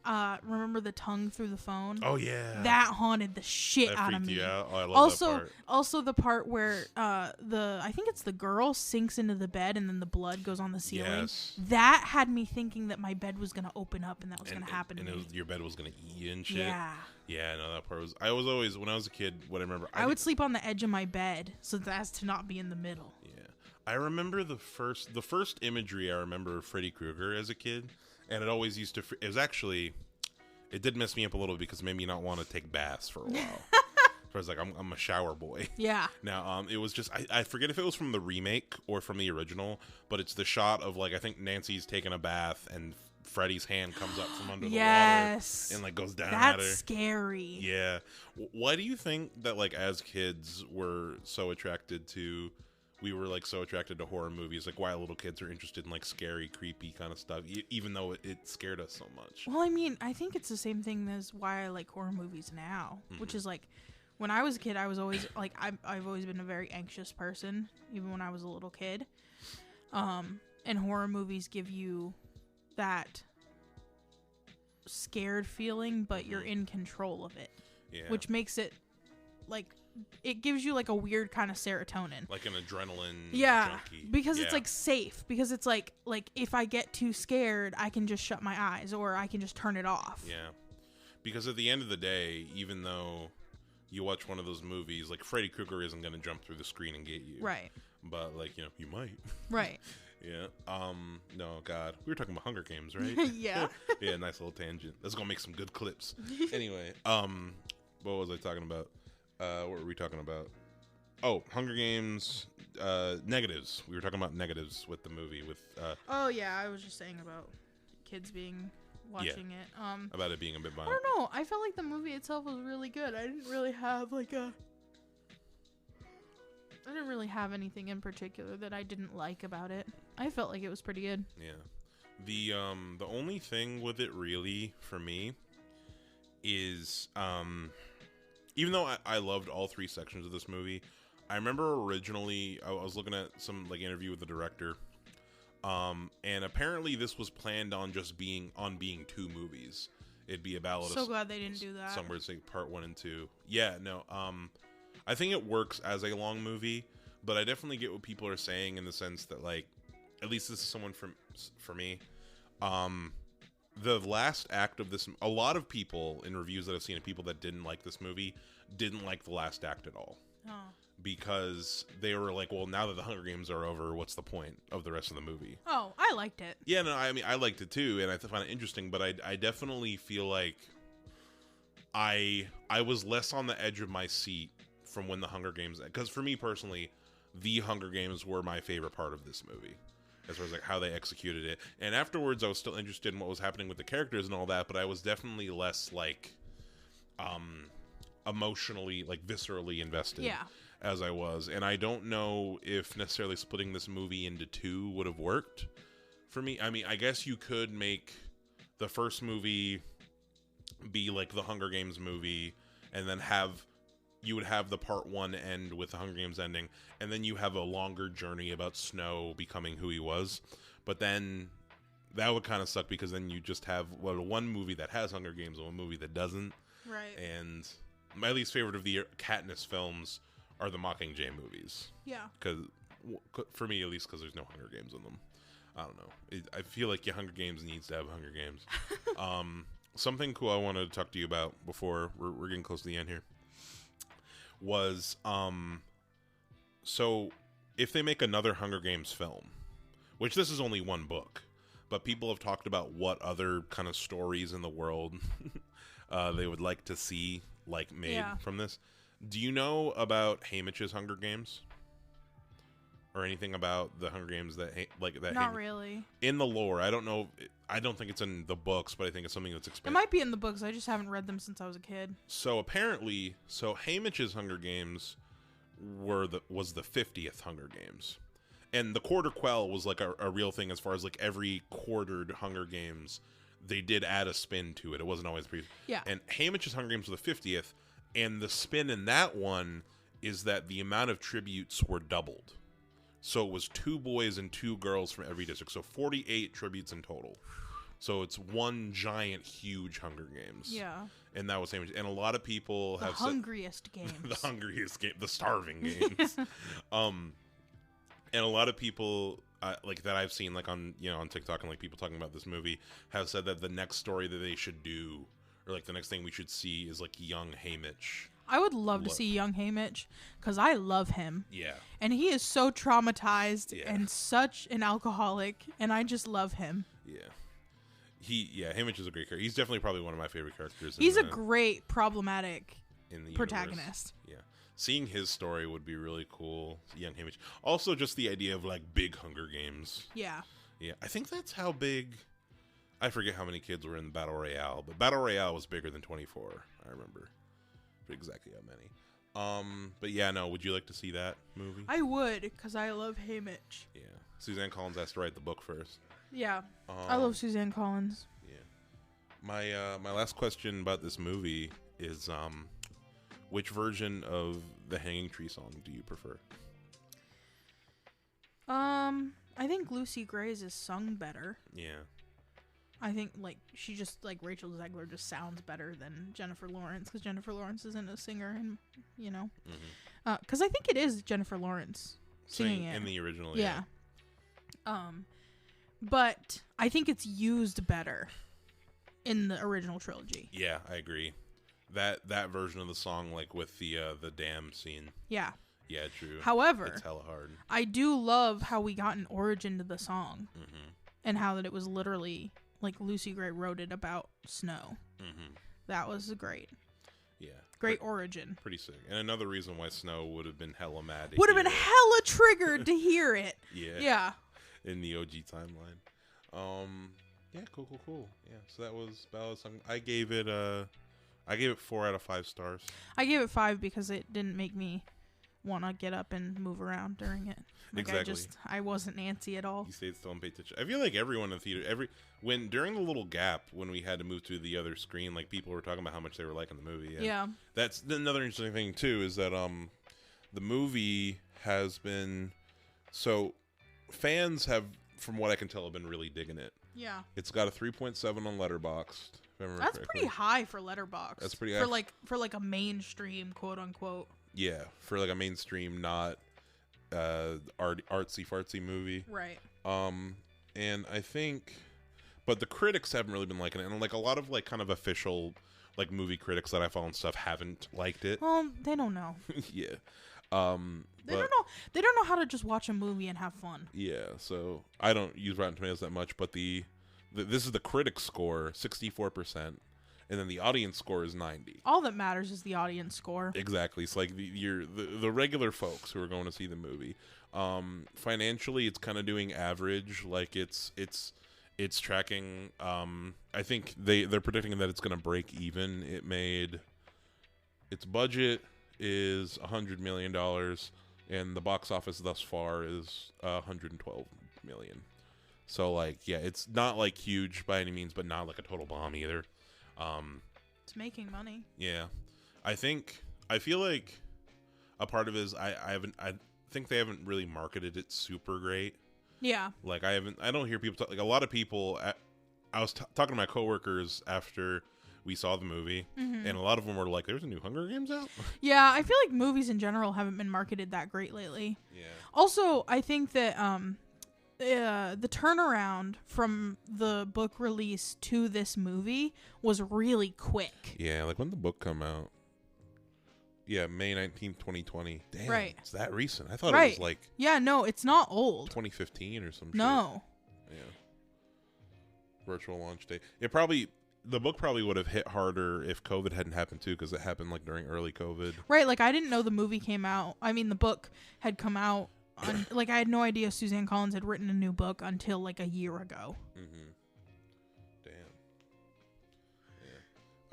Oh. Remember the tongue through the phone? Oh yeah. That haunted the shit That out of freaked me. you out? Oh, I love that part. Also the part where I think it's the girl sinks into the bed and then the blood goes on the ceiling. Yes. That had me thinking that my bed was gonna open up and that was gonna happen to me. Your bed was gonna eat you and shit. Yeah. Yeah, no, that part was. I was always, when I was a kid, what I remember. I would sleep on the edge of my bed so as to not be in the middle. Yeah, I remember the first imagery I remember of Freddy Krueger as a kid, and it always used to. It was actually, it did mess me up a little because it made me not want to take baths for a while. So I was like, I'm a shower boy. Yeah. Now, it was just, I forget if it was from the remake or from the original, but it's the shot of, like, I think Nancy's taking a bath and Freddy's hand comes up from under the water and, like, goes down at her. That's scary. Yeah. Why do you think that, like, as kids we were so attracted to horror movies? Like, why little kids are interested in, like, scary, creepy kind of stuff, even though it scared us so much? Well, I mean, I think it's the same thing as why I like horror movies now, which is, like, when I was a kid, I was always, like, I've always been a very anxious person, even when I was a little kid. And horror movies give you that scared feeling, but you're in control of it. Yeah. Which makes it, like, it gives you, like, a weird kind of serotonin. Like an adrenaline junkie. Because it's, like, safe. Because it's, like, if I get too scared, I can just shut my eyes, or I can just turn it off. Yeah. Because at the end of the day, even though you watch one of those movies, like, Freddy Krueger isn't going to jump through the screen and get you. Right. But, like, you know, you might. Right. Yeah. No, God. We were talking about Hunger Games, right? Yeah. Yeah, nice little tangent. That's gonna make some good clips. Anyway, what was I talking about? What were we talking about? Oh, Hunger Games, negatives. We were talking about negatives with the movie with Oh yeah, I was just saying about kids being watching it. about it being a bit I violent. don't know. I felt like the movie itself was really good. I didn't really have anything in particular that I didn't like about it. I felt like it was pretty good. Yeah. The only thing with it really for me is even though I loved all three sections of this movie, I remember originally I was looking at some like interview with the director, and apparently this was planned on just being two movies. It'd be a Ballad. So glad they didn't do that. Songbirds, like part 1 and 2. Yeah, no. I think it works as a long movie, but I definitely get what people are saying in the sense that, like, at least this is someone for me. The last act of this, a lot of people in reviews that I've seen of people that didn't like this movie didn't like the last act at all. Oh. Because they were like, well, now that the Hunger Games are over, what's the point of the rest of the movie? Oh, I liked it. Yeah, no, I mean, I liked it too, and I find it interesting, but I definitely feel like I was less on the edge of my seat from when the Hunger Games, because for me personally, the Hunger Games were my favorite part of this movie, as far as like how they executed it. And afterwards, I was still interested in what was happening with the characters and all that, but I was definitely less like emotionally, like viscerally invested. Yeah. As I was, and I don't know if necessarily splitting this movie into two would have worked for me. I mean, I guess you could make the first movie be like the Hunger Games movie, and then you would have the part 1 end with the Hunger Games ending, and then you have a longer journey about Snow becoming who he was. But then that would kind of suck, because then you just have one movie that has Hunger Games and one movie that doesn't. Right. And my least favorite of the Katniss films are the Mockingjay movies. Yeah. Because, for me at least, because there's no Hunger Games in them. I don't know. I feel like your Hunger Games needs to have Hunger Games. Something cool I wanted to talk to you about before we're getting close to the end here was, so if they make another Hunger Games film, which this is only one book, but people have talked about what other kind of stories in the world they would like to see like made from this. Do you know about Haymitch's Hunger Games? Or anything about the Hunger Games that Not really. In the lore, I don't know. I don't think it's in the books, but I think it's something that's expanded. It might be in the books. I just haven't read them since I was a kid. So apparently, Haymitch's Hunger Games was the 50th Hunger Games, and the quarter quell was like a real thing as far as like every quartered Hunger Games, they did add a spin to it. It wasn't always Yeah. And Haymitch's Hunger Games was the 50th. And the spin in that one is that the amount of tributes were doubled. So it was 2 boys and 2 girls from every district. So 48 tributes in total. So it's one giant, huge Hunger Games. Yeah. And that was Haymitch. And a lot of people have said... hungriest games. The hungriest game. The starving games. And a lot of people... like that I've seen like on TikTok and like people talking about this movie have said that the next story that they should do, or like the next thing we should see, is like young Haymitch. I would love to see young Haymitch, because I love him. Yeah. And he is so traumatized and such an alcoholic, and I just love him. Yeah. Haymitch is a great character. He's definitely probably one of my favorite characters. He's a great problematic in the protagonist. Universe. Yeah. Seeing his story would be really cool. Young Haymitch. Also, just the idea of like big Hunger Games. Yeah. Yeah. I think that's how big. I forget how many kids were in the Battle Royale, but Battle Royale was bigger than 24. I remember exactly how many. But yeah, no. Would you like to see that movie? I would, because I love Haymitch. Yeah. Suzanne Collins has to write the book first. Yeah. I love Suzanne Collins. Yeah. My last question about this movie is which version of the Hanging Tree song do you prefer? I think Lucy Gray's is sung better. Yeah. I think like she just like Rachel Zegler just sounds better than Jennifer Lawrence, because Jennifer Lawrence isn't a singer, and because I think it is Jennifer Lawrence singing it in the original. Yeah. But I think it's used better in the original trilogy. Yeah, I agree. That version of the song, like with the dam scene. Yeah. Yeah, true. However, it's hella hard. I do love how we got an origin to the song, Mm-hmm. and how that it was literally like Lucy Gray wrote it about snow. Mm-hmm. That was great. Yeah. Great origin. Pretty sick. And another reason why Snow would have been hella mad. Would have been hella triggered to hear it. Yeah. Yeah. In the OG timeline. Yeah, cool. Yeah, so that was Ballad Song. I gave it 4 out of 5 stars. I gave it 5 because it didn't make me want to get up and move around during it. Like Exactly. I wasn't antsy at all. You stayed still and paid attention. I feel like everyone in the theater, during the little gap when we had to move to the other screen, like people were talking about how much they were liking the movie. And Yeah. that's another interesting thing too, is that the movie has been, so fans have, from what I can tell, have been really digging it. Yeah. It's got a 3.7 on Letterboxd. If I remember That's correctly. pretty high for Letterboxd. That's pretty for high. for like a mainstream quote unquote. Yeah, for like a mainstream, not artsy fartsy movie. Right. And I think, but the critics haven't really been liking it, and like a lot of like kind of official like movie critics that I follow and stuff haven't liked it. Well, they don't know. Yeah. They don't know. They don't know how to just watch a movie and have fun. Yeah, so I don't use Rotten Tomatoes that much, but this is the critic score, 64%, and then the audience score is 90. All that matters is the audience score. Exactly. It's like the regular folks who are going to see the movie. Financially, it's kind of doing average. Like it's tracking. I think they're predicting that it's going to break even. Its budget is $100 million, and the box office thus far is $112 million. So like, yeah, it's not like huge by any means, but not like a total bomb either. It's making money. Yeah, I feel like a part of it is I think they haven't really marketed it super great. Yeah. Like I don't hear people talk, like a lot of people. I was talking to my coworkers after we saw the movie, and a lot of them were like, "There's a new Hunger Games out." Yeah, I feel like movies in general haven't been marketed that great lately. Yeah. Also, I think that the turnaround from the book release to this movie was really quick. Yeah, like when did the book come out? Yeah, May 19th, 2020. Damn, Right. it's that recent. I thought Right. it was like Yeah, no, it's not old. 2015 or some No. shit. Yeah. Virtual launch date. The book probably would have hit harder if COVID hadn't happened too, because it happened like during early COVID. Right, like I didn't know the movie came out. I mean, the book had come out. Like I had no idea Suzanne Collins had written a new book until like a year ago. Mm-hmm. Damn.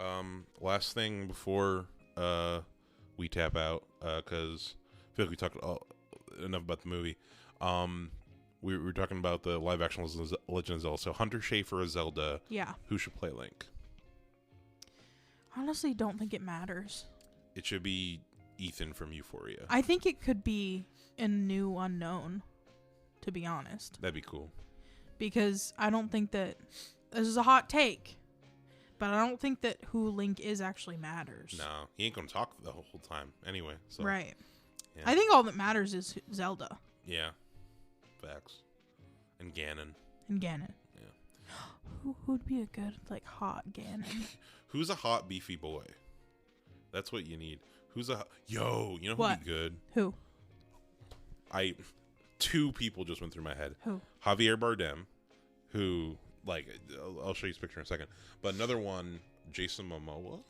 Yeah. Last thing before we tap out, because I feel like we talked enough about the movie. We were talking about the live action Legend of Zelda. So Hunter Schafer as Zelda. Yeah. Who should play Link? Honestly, don't think it matters. It should be Ethan from Euphoria. I think it could be a new unknown, to be honest. That'd be cool. Because I don't think that this is a hot take, but I don't think that who Link is actually matters. No, he ain't gonna talk the whole time anyway. So. Right. Yeah. I think all that matters is Zelda Yeah. Facts. And Ganon. and Ganon. Yeah. Who'd be a good like hot Ganon? Who's a hot beefy boy? That's what you need. Who's a you know who'd What? be good? Who? Two people just went through my head. Who? Javier Bardem, who like I'll show you his picture in a second. But another one, Jason Momoa?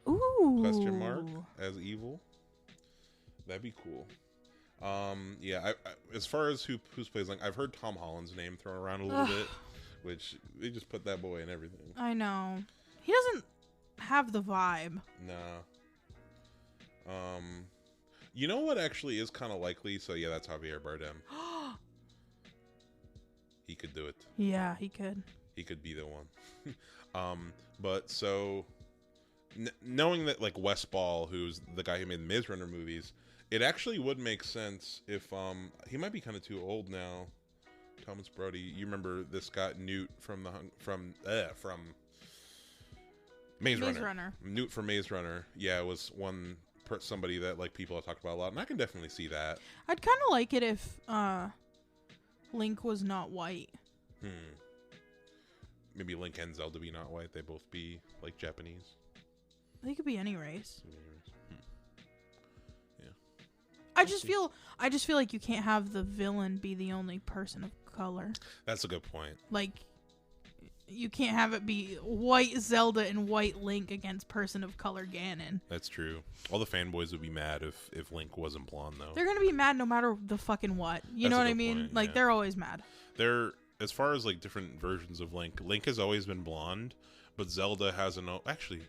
Ooh. Question mark as evil. That'd be cool. Yeah. I as far as who's plays Link, I've heard Tom Holland's name thrown around a little bit, which they just put that boy in everything. I know. He doesn't have the vibe. Nah. You know what actually is kind of likely? So yeah, that's Javier Bardem. He could do it. Yeah, he could. He could be the one. But so knowing that like Wes Ball, who's the guy who made the Maze Runner movies, it actually would make sense if he might be kind of too old now. Thomas Brody, you remember this guy Newt from Maze Runner. Newt from Maze Runner. Yeah, it was somebody that like people have talked about a lot, and I can definitely see that. I'd kind of like it if Link was not white. Maybe Link and Zelda be not white. They both be like Japanese. They could be any race. Yeah. I just feel like you can't have the villain be the only person of color. That's a good point. Like, you can't have it be white Zelda and white Link against person of color Ganon. That's true. All the fanboys would be mad if Link wasn't blonde, though. They're gonna be mad no matter the fucking what. You know what I mean? Point, like, yeah. they're always mad. As far as like different versions of Link has always been blonde, but Zelda has actually.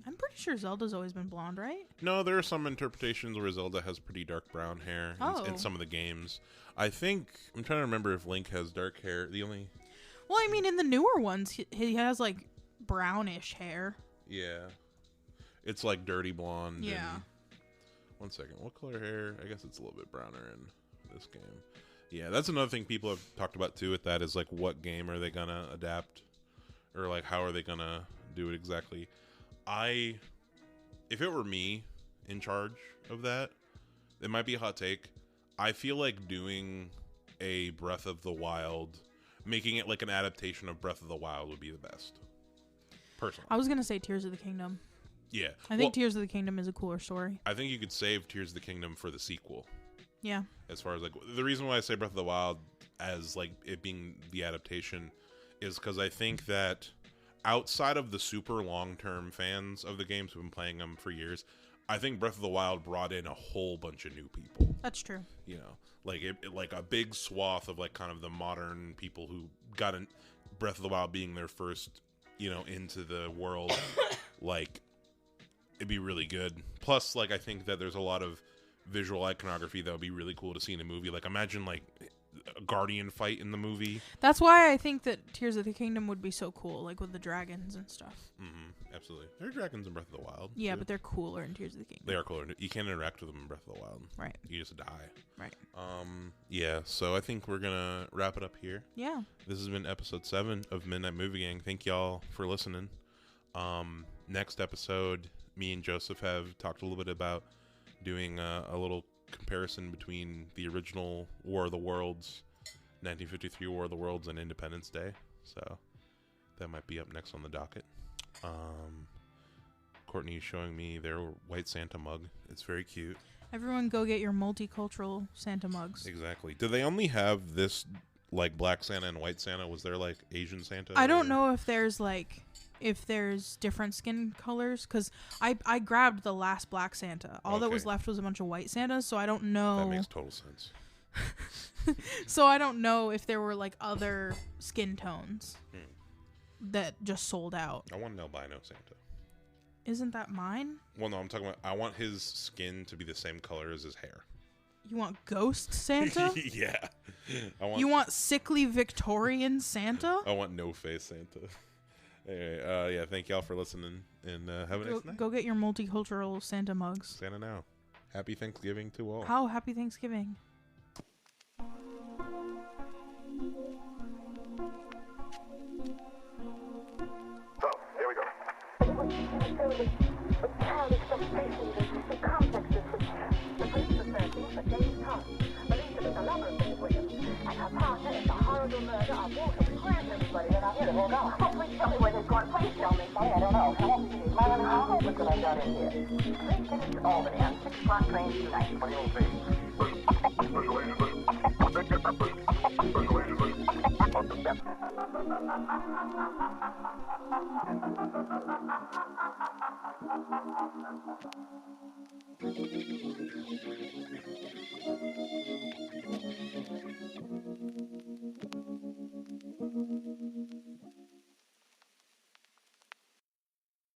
I'm pretty sure Zelda's always been blonde, right? No, there are some interpretations where Zelda has pretty dark brown hair in some of the games. I'm trying to remember if Link has dark hair. Well, I mean, in the newer ones, he has like brownish hair. Yeah, it's like dirty blonde. Yeah. One second, what color hair? I guess it's a little bit browner in this game. Yeah, that's another thing people have talked about too with that is like what game are they gonna adapt, or like how are they gonna do it exactly? If it were me in charge of that, it might be a hot take. I feel like doing a Breath of the Wild, making it like an adaptation of Breath of the Wild would be the best. Personally. I was going to say Tears of the Kingdom. Yeah. I think Tears of the Kingdom is a cooler story. I think you could save Tears of the Kingdom for the sequel. Yeah. As far as like, the reason why I say Breath of the Wild as like it being the adaptation is because I think that outside of the super long-term fans of the games who've been playing them for years, I think Breath of the Wild brought in a whole bunch of new people. That's true. You know, like like a big swath of like kind of the modern people who got in Breath of the Wild being their first, into the world. Like, it'd be really good. Plus, like, I think that there's a lot of visual iconography that would be really cool to see in a movie. Like, imagine like a Guardian fight in the movie. That's why I think that Tears of the Kingdom would be so cool, like with the dragons and stuff. Mm-hmm, absolutely. There are dragons in Breath of the Wild. Yeah, too. but they're cooler in Tears of the Kingdom. They are cooler. You can't interact with them in Breath of the Wild. Right. You just die. Right. Yeah, so I think we're going to wrap it up here. Yeah. This has been episode 7 of Midnight Movie Gang. Thank y'all for listening. Next episode, me and Joseph have talked a little bit about doing a little comparison between the original War of the Worlds, 1953 War of the Worlds, and Independence Day. So that might be up next on the docket. Courtney is showing me their white Santa mug. It's very cute. Everyone go get your multicultural Santa mugs. Exactly. Do they only have this, like, black Santa and white Santa? Was there, like, Asian Santa? I don't know if there's, different skin colors, because I grabbed the last black Santa. All that was left was a bunch of white Santas, so I don't know. That makes total sense. So I don't know if there were, like, other skin tones that just sold out. I want an albino Santa. Isn't that mine? Well, no, I'm talking about, I want his skin to be the same color as his hair. You want ghost Santa? Yeah. You want sickly Victorian Santa? I want no-face Santa. Anyway, yeah, thank y'all for listening, and have a nice night. Go get your multicultural Santa mugs. Santa now. Happy Thanksgiving to all. How happy Thanksgiving. So, here we go. What you can feel with childish frustrations and complexes which the police are searching for James Thomas, believed to be the lover of Miss Williams, and her partner in the horrible murder of Walter. We grant everybody that I'm here to hold on. Oh, please tell me where this going. Please tell me. Sorry, I don't know. How hopeless could I got in here? Please get into Albany on 6 o'clock train 290. What do you mean, Special agent. Special agent.